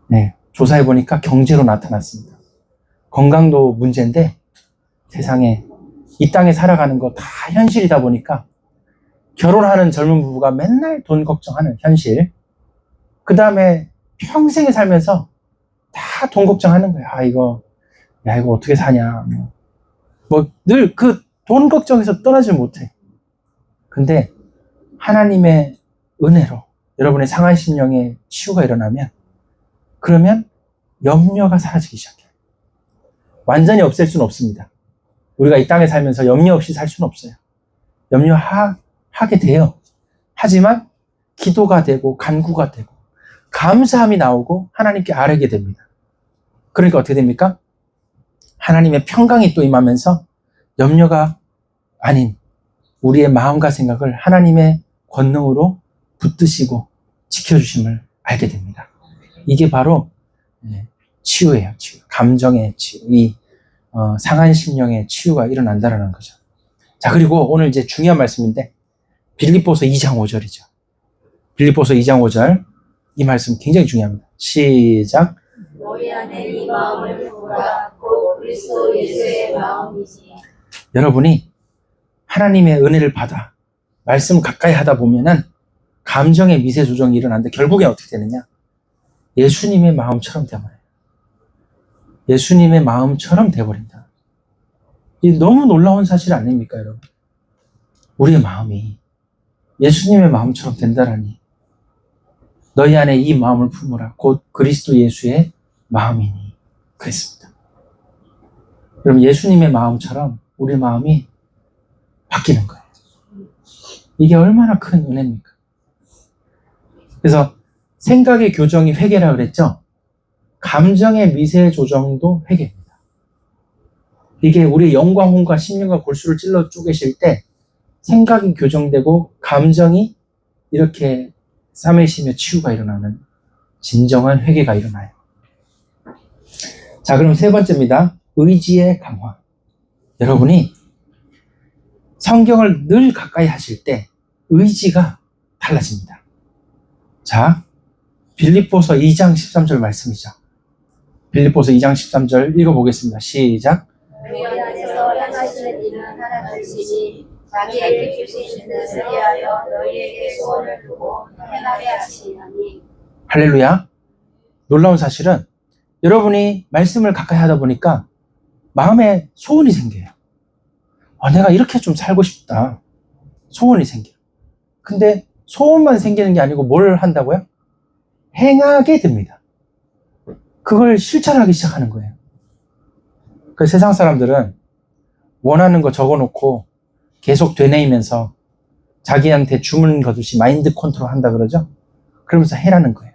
네, 조사해보니까 경제로 나타났습니다. 건강도 문제인데 세상에 이 땅에 살아가는 거 다 현실이다 보니까 결혼하는 젊은 부부가 맨날 돈 걱정하는 현실, 그 다음에 평생에 살면서 다 돈 걱정하는 거야. 이거 어떻게 사냐. 늘 그 돈 걱정에서 떠나질 못해. 근데 하나님의 은혜로 여러분의 상한 심령에 치유가 일어나면, 그러면 염려가 사라지기 시작해요. 완전히 없앨 수는 없습니다. 우리가 이 땅에 살면서 염려 없이 살 수는 없어요. 염려하게 돼요. 하지만 기도가 되고 간구가 되고 감사함이 나오고 하나님께 아뢰게 됩니다. 그러니까 어떻게 됩니까? 하나님의 평강이 또 임하면서 염려가 아닌 우리의 마음과 생각을 하나님의 권능으로 붙드시고 지켜주심을 알게 됩니다. 이게 바로 치유예요. 치유. 감정의 치유. 이 상한 심령의 치유가 일어난다라는 거죠. 자, 그리고 오늘 이제 중요한 말씀인데 빌립보서 2장 5절이죠. 빌립보서 2장 5절 이 말씀 굉장히 중요합니다. 시작. 너희 안에 이 마음을 품으라. 곧 그리스도 예수의 마음이지. 여러분이 하나님의 은혜를 받아 말씀 가까이 하다 보면은 감정의 미세 조정이 일어나는데 결국에 어떻게 되느냐? 예수님의 마음처럼 되어버려요. 예수님의 마음처럼 되어버린다. 이 너무 놀라운 사실 아닙니까, 여러분? 우리의 마음이 예수님의 마음처럼 된다라니. 너희 안에 이 마음을 품으라. 곧 그리스도 예수의 마음이니. 그랬습니다. 여러분, 예수님의 마음처럼 우리 마음이 바뀌는 거예요. 이게 얼마나 큰 은혜입니까? 그래서 생각의 교정이 회개라 그랬죠? 감정의 미세 조정도 회개입니다. 이게 우리 영과 혼과 심령과 골수를 찔러 쪼개실 때 생각이 교정되고 감정이 이렇게 싸매시며 치유가 일어나는 진정한 회개가 일어나요. 자, 그럼 세 번째입니다. 의지의 강화. 여러분이 성경을 늘 가까이 하실 때 의지가 달라집니다. 자, 빌립보서 2장 13절 말씀이죠. 빌립보서 2장 13절 읽어보겠습니다. 시작. 너희 안에서 행하시는 이는 하나님이시니 자기에게 주시는 뜻을 위하여 너희에게 소원을 두고 행하게 하시나니. 할렐루야. 놀라운 사실은 여러분이 말씀을 가까이 하다 보니까 마음에 소원이 생겨요. 내가 이렇게 좀 살고 싶다. 소원이 생겨요. 근데 소원만 생기는 게 아니고 뭘 한다고요? 행하게 됩니다. 그걸 실천하기 시작하는 거예요. 그 세상 사람들은 원하는 거 적어놓고 계속 되뇌이면서 자기한테 주문 거두시 마인드 컨트롤 한다 그러죠? 그러면서 해라는 거예요.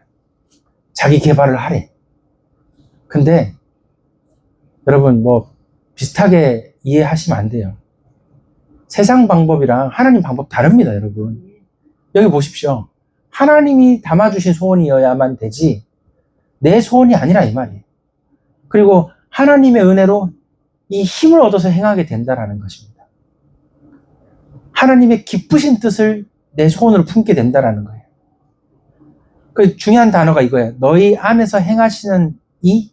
자기 개발을 하래. 근데 여러분 비슷하게 이해하시면 안 돼요. 세상 방법이랑 하나님 방법 다릅니다, 여러분. 여기 보십시오. 하나님이 담아주신 소원이어야만 되지 내 소원이 아니라 이 말이에요. 그리고 하나님의 은혜로 이 힘을 얻어서 행하게 된다라는 것입니다. 하나님의 기쁘신 뜻을 내 소원으로 품게 된다라는 거예요. 그 중요한 단어가 이거예요. 너희 안에서 행하시는 이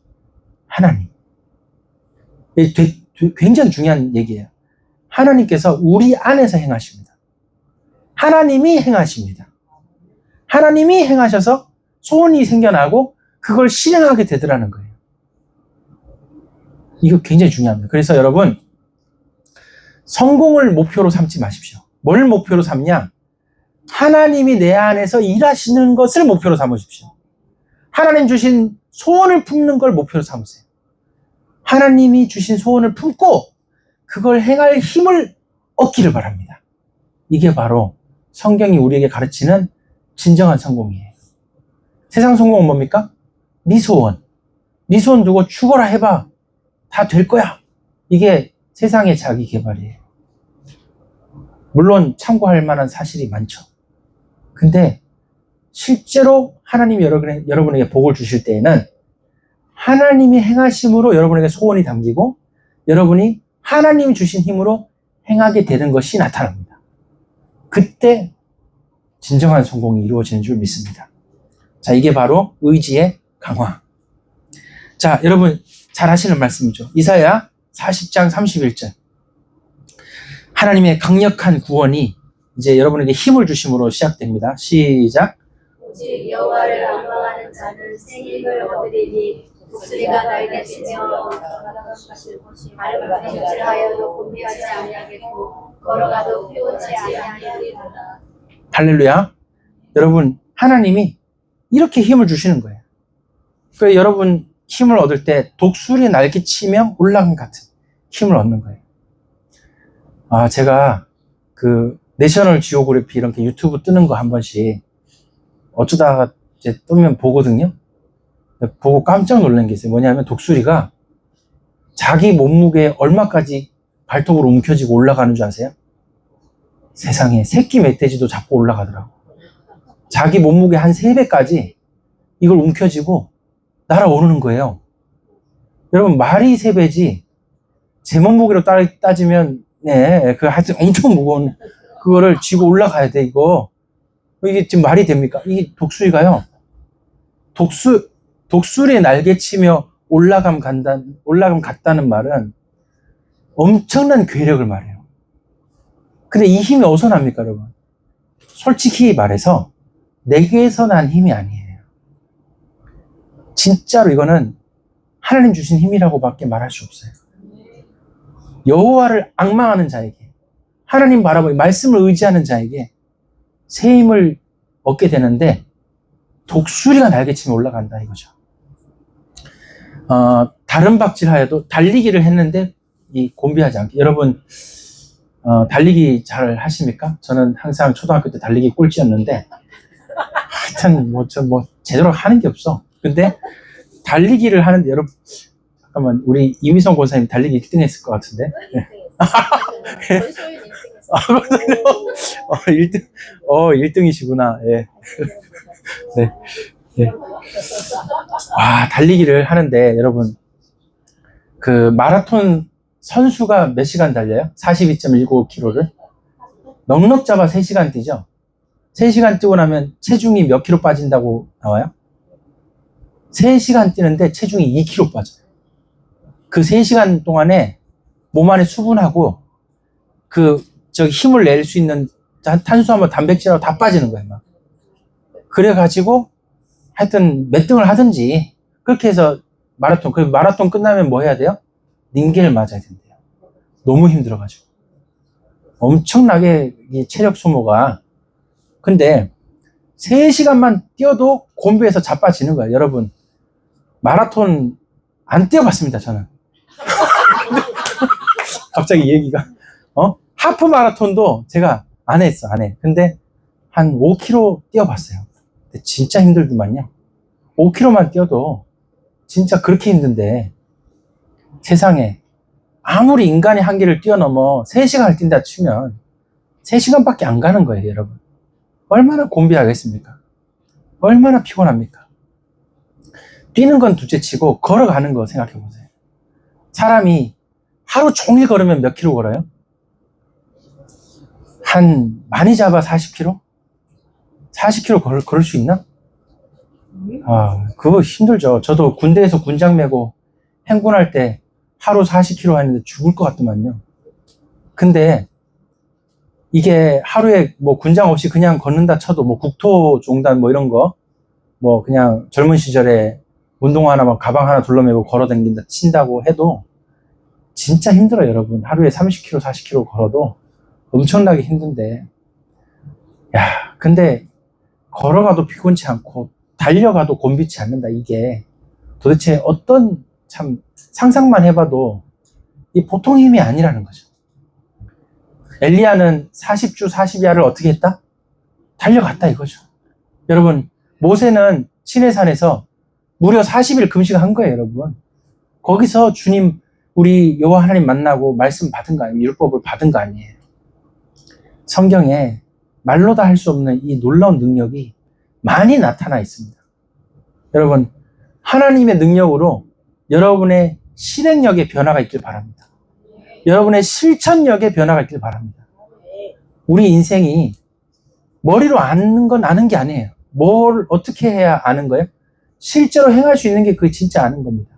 하나님. 굉장히 중요한 얘기예요. 하나님께서 우리 안에서 행하십니다. 하나님이 행하십니다. 하나님이 행하셔서 소원이 생겨나고 그걸 실행하게 되더라는 거예요. 이거 굉장히 중요합니다. 그래서 여러분, 성공을 목표로 삼지 마십시오. 뭘 목표로 삼냐? 하나님이 내 안에서 일하시는 것을 목표로 삼으십시오. 하나님 주신 소원을 품는 걸 목표로 삼으세요. 하나님이 주신 소원을 품고 그걸 행할 힘을 얻기를 바랍니다. 이게 바로 성경이 우리에게 가르치는 진정한 성공이에요. 세상 성공은 뭡니까? 네 소원 두고 죽어라 해봐. 다 될 거야. 이게 세상의 자기 개발이에요. 물론 참고할 만한 사실이 많죠. 근데 실제로 하나님이 여러분에게 복을 주실 때에는 하나님이 행하심으로 여러분에게 소원이 담기고 여러분이 하나님이 주신 힘으로 행하게 되는 것이 나타납니다. 그때 진정한 성공이 이루어지는 줄 믿습니다. 자, 이게 바로 의지의 강화. 자, 여러분 잘 아시는 말씀이죠. 이사야 40장 31절. 하나님의 강력한 구원이 이제 여러분에게 힘을 주심으로 시작됩니다. 시작. 오직 여호와를 원망하는 자는 새 힘을 얻으리니 독수리가 날개치며 발을 움찔하여도 곤비하지 아니하겠고 걸어가도 피곤치 아니하리로다. 할렐루야. 여러분, 하나님이 이렇게 힘을 주시는 거예요. 그래서 여러분 힘을 얻을 때 독수리 날개치며 올라간 같은 힘을 얻는 거예요. 제가 그 내셔널 지오그래피 이렇게 유튜브 뜨는 거 한 번씩 어쩌다가 이제 뜨면 보거든요. 보고 깜짝 놀란 게 있어요. 뭐냐면 독수리가 자기 몸무게 얼마까지 발톱으로 움켜쥐고 올라가는 줄 아세요? 세상에 새끼 멧돼지도 잡고 올라가더라고. 자기 몸무게 한 3배까지 이걸 움켜쥐고 날아오르는 거예요. 여러분, 말이 3배지, 제 몸무게로 따지면, 네, 그 하여튼 엄청 무거운, 그거를 쥐고 올라가야 돼, 이거. 이게 지금 말이 됩니까? 이게 독수리가요. 독수리에 날개치며 올라감 갔다는 말은 엄청난 괴력을 말해요. 근데 이 힘이 어디서 납니까, 여러분? 솔직히 말해서 내게서 난 힘이 아니에요. 진짜로 이거는 하나님 주신 힘이라고밖에 말할 수 없어요. 여호와를 앙망하는 자에게, 하나님 바라보고 말씀을 의지하는 자에게 새 힘을 얻게 되는데, 독수리가 날개치며 올라간다 이거죠. 다른 박질하여도 달리기를 했는데 이 곤비하지 않게. 여러분, 달리기 잘 하십니까? 저는 항상 초등학교 때 달리기 꼴찌였는데, 하여튼 뭐 제대로 하는 게 없어. 근데 달리기를 하는데, 여러분, 잠깐만, 우리 이미성 권사님 달리기 1등 했을 것 같은데. 네. 아, 1등, 1등이시구나. 예. 네. 네. 와, 달리기를 하는데, 여러분, 그 마라톤 선수가 몇 시간 달려요? 42.19km를? 넉넉 잡아 3시간 뛰죠? 3시간 뛰고 나면 체중이 몇 킬로 빠진다고 나와요? 3시간 뛰는데 체중이 2kg 빠져요. 그 3시간 동안에 몸 안에 수분하고 힘을 낼 수 있는 탄수화물, 단백질하고 다 빠지는 거예요, 막. 그래가지고 하여튼 몇 등을 하든지 그렇게 해서 마라톤 끝나면 뭐 해야 돼요? 링겔 맞아야 된대요. 너무 힘들어가지고. 엄청나게 이 체력 소모가. 근데 3시간만 뛰어도 곤비에서 자빠지는 거예요. 여러분, 마라톤 안 뛰어봤습니다, 저는. 갑자기 얘기가. 하프 마라톤도 제가 안 해. 근데 한 5km 뛰어봤어요. 근데 진짜 힘들더만요. 5km만 뛰어도 진짜 그렇게 힘든데, 세상에 아무리 인간의 한계를 뛰어넘어 3시간을 뛴다 치면 3시간밖에 안 가는 거예요, 여러분. 얼마나 곤비하겠습니까? 얼마나 피곤합니까? 뛰는 건 둘째치고 걸어가는 거 생각해 보세요. 사람이 하루 종일 걸으면 몇 킬로 걸어요? 많이 잡아 40km? 40km 걸을 수 있나? 그거 힘들죠. 저도 군대에서 군장 메고 행군할 때 하루 40km 했는데 죽을 것 같더만요. 근데 이게 하루에 뭐 군장 없이 그냥 걷는다 쳐도, 뭐 국토종단 뭐 이런 거, 뭐 그냥 젊은 시절에 운동화 하나, 막 가방 하나 둘러매고 걸어 다닌다 친다고 해도 진짜 힘들어요, 여러분. 하루에 30km, 40km 걸어도 엄청나게 힘든데, 근데 걸어가도 피곤치 않고 달려가도 곤비치 않는다. 이게 도대체 어떤, 참 상상만 해봐도 이 보통 힘이 아니라는 거죠. 엘리야는 40주 40야를 어떻게 했다? 달려갔다 이거죠. 여러분, 모세는 시내산에서 무려 40일 금식한 거예요, 여러분. 거기서 주님, 우리 여호와 하나님 만나고 말씀 받은 거 아니에요? 율법을 받은 거 아니에요? 성경에 말로 다 할 수 없는 이 놀라운 능력이 많이 나타나 있습니다. 여러분, 하나님의 능력으로 여러분의 실행력에 변화가 있길 바랍니다. 여러분의 실천력에 변화가 있길 바랍니다. 우리 인생이 머리로 아는 건 아는 게 아니에요. 뭘 어떻게 해야 아는 거예요? 실제로 행할 수 있는 게 그게 진짜 아는 겁니다.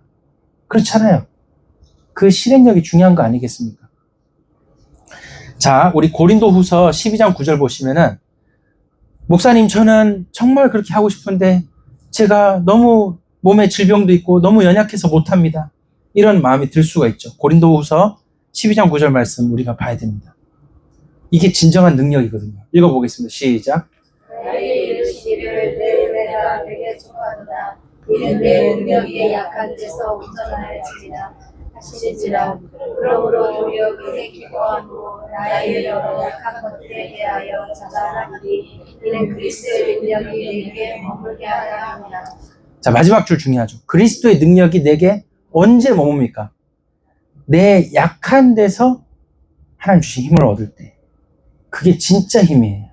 그렇잖아요. 그 실행력이 중요한 거 아니겠습니까? 자, 우리 고린도후서 12장 9절 보시면은, 목사님, 저는 정말 그렇게 하고 싶은데 제가 너무 몸에 질병도 있고 너무 연약해서 못합니다. 이런 마음이 들 수가 있죠. 고린도후서 12장 9절 말씀 우리가 봐야 됩니다. 이게 진정한 능력이거든요. 읽어보겠습니다. 시작. 나에게 이르시기를 내 은혜가 내게 족하도다. 이는 내 능력이 약한 데서 온전하여지리라 하시니라. 그러므로 노력이 기뻐하고 나의 여러 약한 것들에 대하여 자랑하니 이는 그리스도의 능력이 내게 머물게 하려 함이라. 자, 마지막 줄 중요하죠. 그리스도의 능력이 내게 언제 머뭅니까? 내 약한 데서 하나님 주신 힘을 얻을 때. 그게 진짜 힘이에요.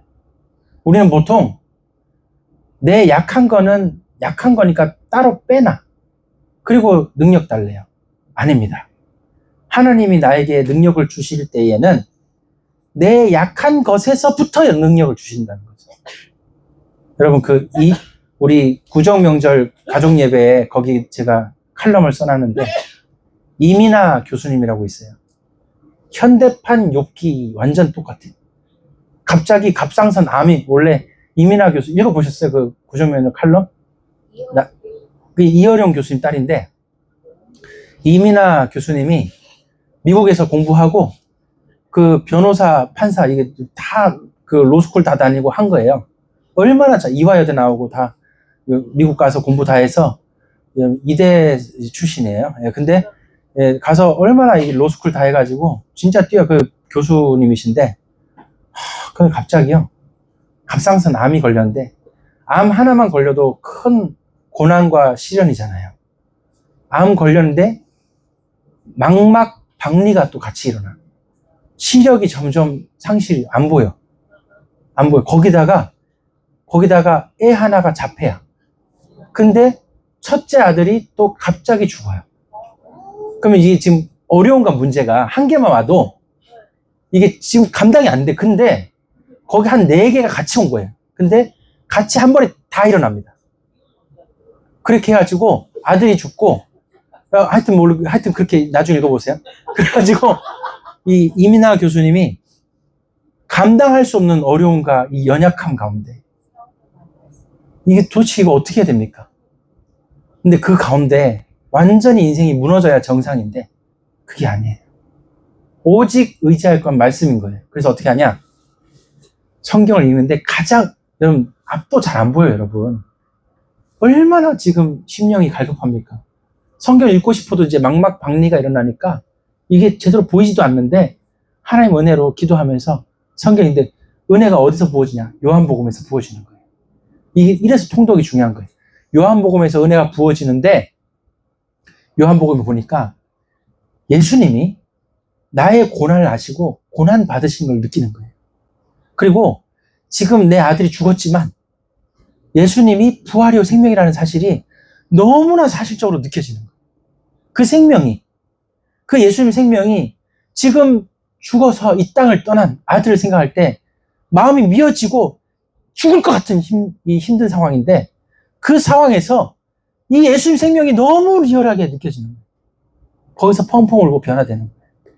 우리는 보통 내 약한 거는 약한 거니까 따로 빼놔. 그리고 능력 달래요. 아닙니다. 하나님이 나에게 능력을 주실 때에는 내 약한 것에서부터 능력을 주신다는 거죠. 여러분, 우리 구정명절 가족예배에 거기 제가 칼럼을 써놨는데, 이민아 교수님이라고 있어요. 현대판 욥기 완전 똑같아요. 갑자기 갑상선 암이, 원래 이민아 교수, 읽어보셨어요? 그 구정명절 칼럼? 이어령 교수님 딸인데, 이민아 교수님이 미국에서 공부하고, 그 변호사, 판사, 이게 다, 그 로스쿨 다 다니고 한 거예요. 얼마나 이화여대 나오고 다, 미국 가서 공부 다 해서, 이대 출신이에요. 근데, 가서 얼마나 이 로스쿨 다 해가지고, 진짜 뛰어 그 교수님이신데, 그 갑자기요, 갑상선 암이 걸렸는데, 암 하나만 걸려도 큰 고난과 시련이잖아요. 암 걸렸는데, 망막 박리가 또 같이 일어나. 시력이 점점 상실이 안 보여. 안 보여. 거기다가 애 하나가 자폐야. 근데 첫째 아들이 또 갑자기 죽어요. 그러면 이게 지금 어려운가 문제가 한 개만 와도 이게 지금 감당이 안 돼. 근데 거기 한 4개가 같이 온 거예요. 근데 같이 한 번에 다 일어납니다. 그렇게 해가지고 아들이 죽고, 하여튼 그렇게 나중에 읽어보세요. 그래가지고 이 이민아 교수님이 감당할 수 없는 어려움과 이 연약함 가운데, 이게 도대체 이거 어떻게 해야 됩니까? 근데 그 가운데 완전히 인생이 무너져야 정상인데 그게 아니에요. 오직 의지할 건 말씀인 거예요. 그래서 어떻게 하냐? 성경을 읽는데 여러분, 앞도 잘 안 보여요, 여러분. 얼마나 지금 심령이 갈급합니까? 성경 읽고 싶어도 이제 망막 박리가 일어나니까 이게 제대로 보이지도 않는데, 하나님 은혜로 기도하면서 성경인데, 은혜가 어디서 부어지냐? 요한복음에서 부어지는 거예요. 이래서 통독이 중요한 거예요. 요한복음에서 은혜가 부어지는데, 요한복음에 보니까 예수님이 나의 고난을 아시고 고난 받으신 걸 느끼는 거예요. 그리고 지금 내 아들이 죽었지만 예수님이 부활이요 생명이라는 사실이 너무나 사실적으로 느껴지는 거예요. 그 생명이, 그 예수님 생명이 지금 죽어서 이 땅을 떠난 아들을 생각할 때 마음이 미어지고 죽을 것 같은 이 힘든 상황인데, 그 상황에서 이 예수님 생명이 너무 리얼하게 느껴지는 거예요. 거기서 펑펑 울고 변화되는 거예요.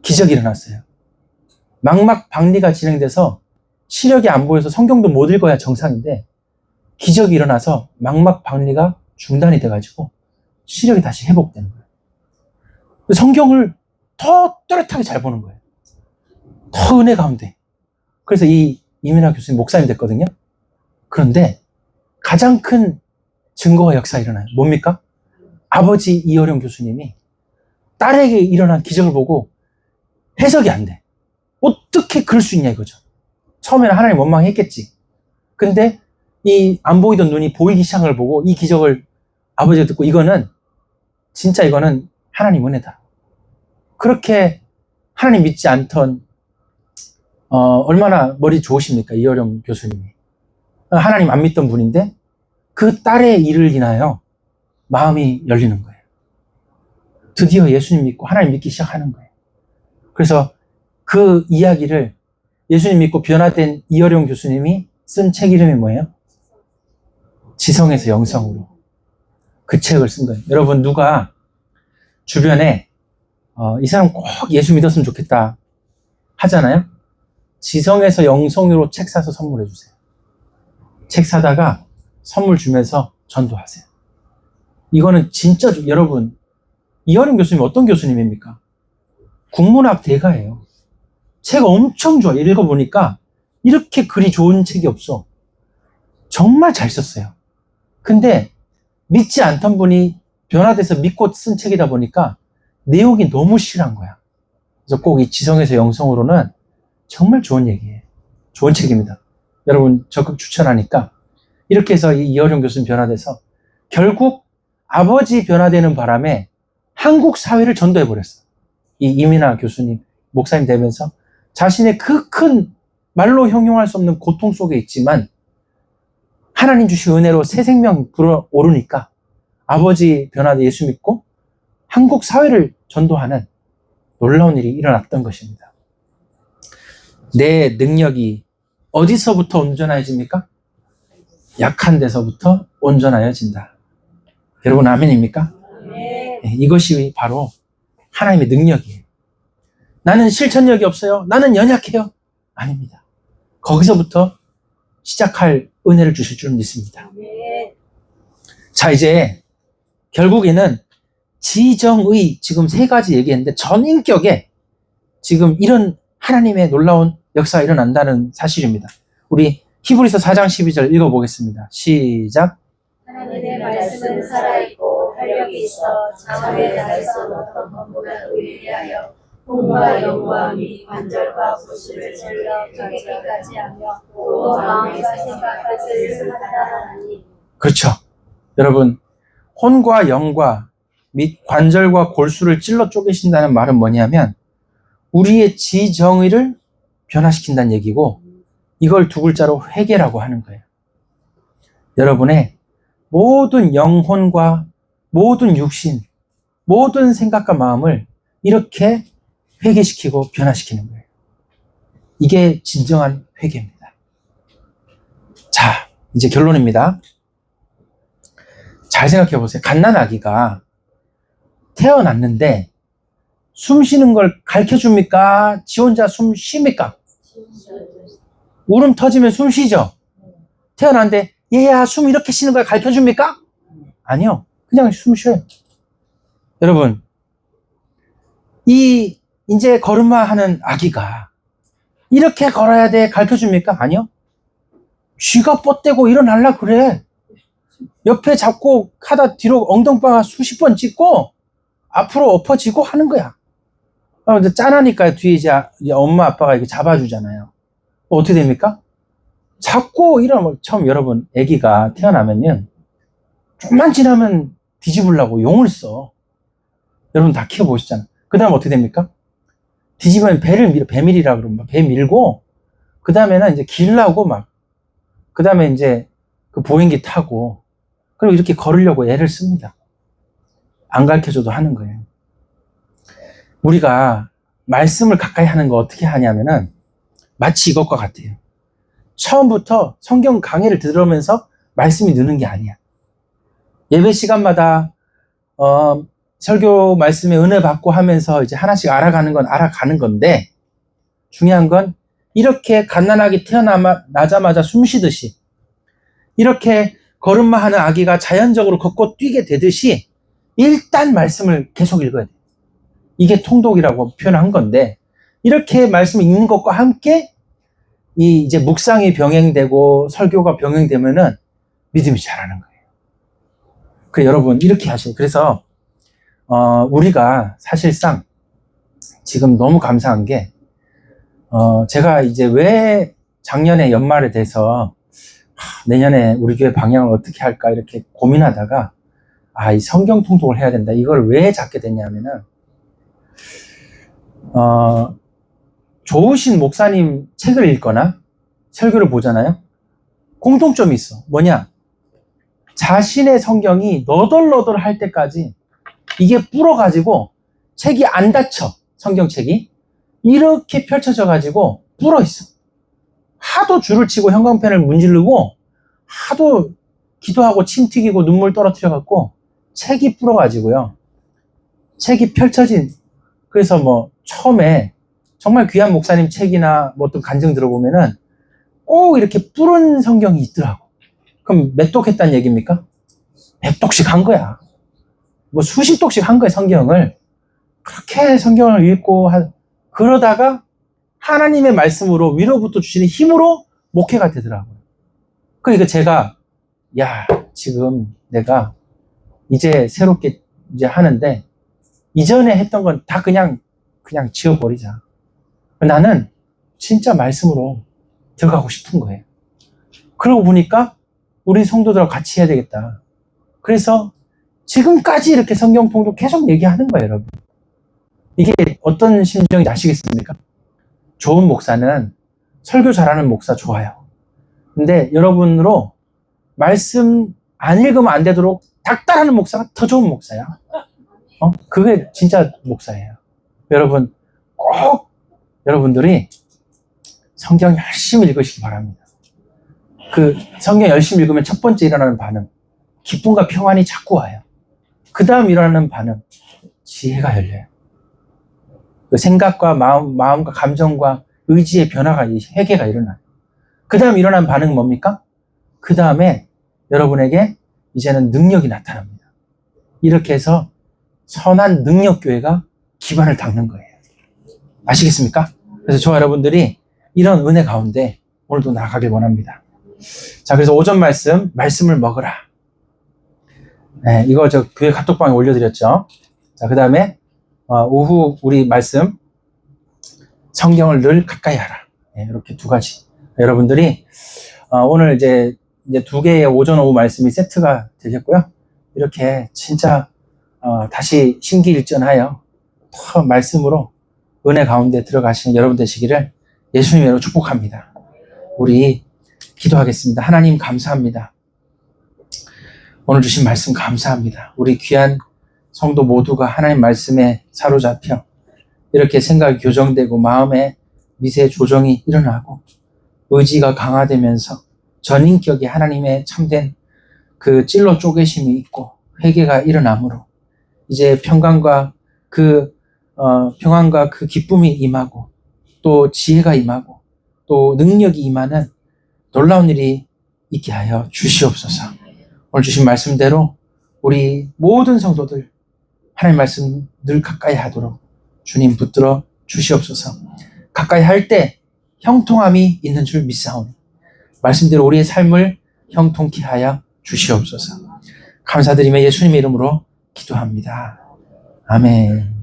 기적이 일어났어요. 망막 박리가 진행돼서 시력이 안 보여서 성경도 못 읽어야 정상인데, 기적이 일어나서 망막 박리가 중단이 돼가지고 시력이 다시 회복되는 거예요. 성경을 더 또렷하게 잘 보는 거예요. 더 은혜 가운데. 그래서 이 이민아 교수님 목사님 됐거든요. 그런데 가장 큰 증거와 역사가 일어나요. 뭡니까? 아버지 이어령 교수님이 딸에게 일어난 기적을 보고 해석이 안 돼. 어떻게 그럴 수 있냐 이거죠. 처음에는 하나님 원망했겠지. 근데 이 안 보이던 눈이 보이기 시작한 걸 보고 이 기적을 아버지가 듣고, 이거는 하나님 은혜다. 그렇게 하나님 믿지 않던, 얼마나 머리 좋으십니까? 이어령 교수님이. 하나님 안 믿던 분인데 그 딸의 일을 인하여 마음이 열리는 거예요. 드디어 예수님 믿고 하나님 믿기 시작하는 거예요. 그래서 그 이야기를 예수님 믿고 변화된 이어령 교수님이 쓴 책 이름이 뭐예요? 지성에서 영성으로. 그 책을 쓴 거예요. 여러분, 누가 주변에 이 사람 꼭 예수 믿었으면 좋겠다 하잖아요. 지성에서 영성으로 책 사서 선물해 주세요. 책 사다가 선물 주면서 전도하세요. 이거는 진짜, 여러분, 이어령 교수님 어떤 교수님입니까? 국문학 대가예요. 책 엄청 좋아. 읽어보니까 이렇게 글이 좋은 책이 없어. 정말 잘 썼어요. 근데 믿지 않던 분이 변화돼서 믿고 쓴 책이다 보니까 내용이 너무 실한 거야. 그래서 꼭 이 지성에서 영성으로는 정말 좋은 얘기예요. 좋은 책입니다. 여러분, 적극 추천하니까. 이렇게 해서 이 이어령 교수님 변화돼서 결국 아버지 변화되는 바람에 한국 사회를 전도해버렸어. 이 이민아 교수님 목사님 되면서 자신의 그 큰 말로 형용할 수 없는 고통 속에 있지만 하나님 주신 은혜로 새 생명 불어오르니까 아버지 변화돼 예수 믿고 한국 사회를 전도하는 놀라운 일이 일어났던 것입니다. 내 능력이 어디서부터 온전해집니까? 약한 데서부터 온전하여진다. 여러분 아멘입니까? 네, 이것이 바로 하나님의 능력이에요. 나는 실천력이 없어요. 나는 연약해요. 아닙니다. 거기서부터 시작할 은혜를 주실 줄 믿습니다. 자, 이제 결국에는 지정의 지금 세 가지 얘기했는데 전인격에 지금 이런 하나님의 놀라운 역사가 일어난다는 사실입니다. 우리 히브리서 4장 12절 읽어보겠습니다. 시작. 하나님의 말씀은 살아있고 활력이 있어 장막의 달에서 어떤 것보다 의리하여 몸과 영과 및 관절과 구슬을 찔러 쪼개기까지 하며 또 마음과 생각과 뜻을 판단하니. 그렇죠. 여러분, 혼과 영과 및 관절과 골수를 찔러 쪼개신다는 말은 뭐냐면 우리의 지정의를 변화시킨다는 얘기고 이걸 두 글자로 회개라고 하는 거예요. 여러분의 모든 영혼과 모든 육신, 모든 생각과 마음을 이렇게 회개시키고 변화시키는 거예요. 이게 진정한 회개입니다. 자, 이제 결론입니다. 잘 생각해 보세요. 갓난아기가 태어났는데 숨 쉬는 걸 가르쳐 줍니까? 지 혼자 숨 쉽니까? 울음 터지면 숨 쉬죠? 태어났는데 얘야 숨 이렇게 쉬는 걸 가르쳐 줍니까? 아니요. 그냥 숨 쉬어요. 여러분, 이 이제 걸음마하는 아기가 이렇게 걸어야 돼 가르쳐 줍니까? 아니요. 쥐가 뻗대고 일어날라 그래. 옆에 잡고 하다 뒤로 엉덩방아 수십 번 찍고 앞으로 엎어지고 하는 거야. 근데 짠하니까 뒤에 이제 엄마 아빠가 이렇게 잡아주잖아요. 어떻게 됩니까? 자꾸 이러면 처음 여러분 아기가 태어나면요 좀만 지나면 뒤집으려고 용을 써. 여러분 다 키워보시잖아요. 그 다음 어떻게 됩니까? 뒤집으면 배를 밀어, 배밀이라 그러면 배 밀고 그 다음에는 이제 길라고 막 그 다음에 이제 그 보행기 타고 그리고 이렇게 걸으려고 애를 씁니다. 안 가르쳐줘도 하는 거예요. 우리가 말씀을 가까이 하는 거 어떻게 하냐면은 마치 이것과 같아요. 처음부터 성경 강의를 들으면서 말씀이 느는 게 아니야. 예배 시간마다 설교 말씀에 은혜 받고 하면서 이제 하나씩 알아가는 건 알아가는 건데 중요한 건 이렇게 갓난아기 태어나자마자 숨 쉬듯이 이렇게 걸음마 하는 아기가 자연적으로 걷고 뛰게 되듯이 일단 말씀을 계속 읽어야 돼요. 이게 통독이라고 표현한 건데 이렇게 말씀을 읽는 것과 함께 이 이제 묵상이 병행되고 설교가 병행되면은 믿음이 자라는 거예요. 그래 여러분 이렇게 하셔요. 그래서 우리가 사실상 지금 너무 감사한 게 제가 이제 왜 작년에 연말에 돼서 내년에 우리 교회 방향을 어떻게 할까 이렇게 고민하다가 이 성경 통독을 해야 된다. 이걸 왜 잡게 됐냐면은 좋으신 목사님 책을 읽거나 설교를 보잖아요. 공통점이 있어. 뭐냐? 자신의 성경이 너덜너덜 할 때까지 이게 불어가지고 책이 안 닫혀. 성경책이 이렇게 펼쳐져가지고 불어있어. 하도 줄을 치고 형광펜을 문지르고 하도 기도하고 침 튀기고 눈물 떨어뜨려갖고 책이 불어가지고요. 책이 펼쳐진 그래서 뭐 처음에 정말 귀한 목사님 책이나 뭐 어떤 간증 들어보면은 꼭 이렇게 뿌른 성경이 있더라고. 그럼 몇 독 했다는 얘기입니까? 100독씩 한 거야. 뭐 수십 독씩 한 거야, 성경을. 그렇게 성경을 읽고 그러다가 하나님의 말씀으로 위로부터 주시는 힘으로 목회가 되더라고요. 그러니까 제가 지금 내가 이제 새롭게 이제 하는데 이전에 했던 건 다 그냥 지워버리자. 나는 진짜 말씀으로 들어가고 싶은 거예요. 그러고 보니까 우리 성도들하고 같이 해야 되겠다. 그래서 지금까지 이렇게 성경 통독 계속 얘기하는 거예요, 여러분. 이게 어떤 심정이 아시겠습니까? 좋은 목사는 설교 잘하는 목사 좋아요. 근데 여러분으로 말씀 안 읽으면 안 되도록 닥달하는 목사가 더 좋은 목사야. 그게 진짜 목사예요. 여러분, 꼭 여러분들이 성경 열심히 읽으시기 바랍니다. 그 성경 열심히 읽으면 첫 번째 일어나는 반응, 기쁨과 평안이 자꾸 와요. 그 다음 일어나는 반응, 지혜가 열려요. 그 생각과 마음과 감정과 의지의 변화가, 회개가 일어나요. 그 다음 일어난 반응은 뭡니까? 그 다음에 여러분에게 이제는 능력이 나타납니다. 이렇게 해서 선한 능력교회가 기반을 닦는 거예요. 아시겠습니까? 그래서 저와 여러분들이 이런 은혜 가운데 오늘도 나아가길 원합니다. 자, 그래서 오전 말씀을 먹으라. 네, 이거 저 교회 카톡방에 올려드렸죠. 자, 그 다음에 오후 우리 말씀, 성경을 늘 가까이 하라. 네, 이렇게 두 가지. 여러분들이 오늘 이제 두 개의 오전 오후 말씀이 세트가 되겠고요. 이렇게 진짜 다시 심기일전하여 더 말씀으로 은혜 가운데 들어가시는 여러분 되시기를 예수님으로 축복합니다. 우리 기도하겠습니다. 하나님 감사합니다. 오늘 주신 말씀 감사합니다. 우리 귀한 성도 모두가 하나님 말씀에 사로잡혀 이렇게 생각이 교정되고 마음에 미세 조정이 일어나고 의지가 강화되면서 전인격이 하나님의 참된 그 찔러 쪼개심이 있고 회개가 일어나므로 이제 평강과 그 기쁨이 임하고 또 지혜가 임하고 또 능력이 임하는 놀라운 일이 있게 하여 주시옵소서. 오늘 주신 말씀대로 우리 모든 성도들 하나님 말씀 늘 가까이 하도록 주님 붙들어 주시옵소서. 가까이 할 때 형통함이 있는 줄 믿사오니 말씀대로 우리의 삶을 형통케 하여 주시옵소서. 감사드리며 예수님의 이름으로 기도합니다. 아멘.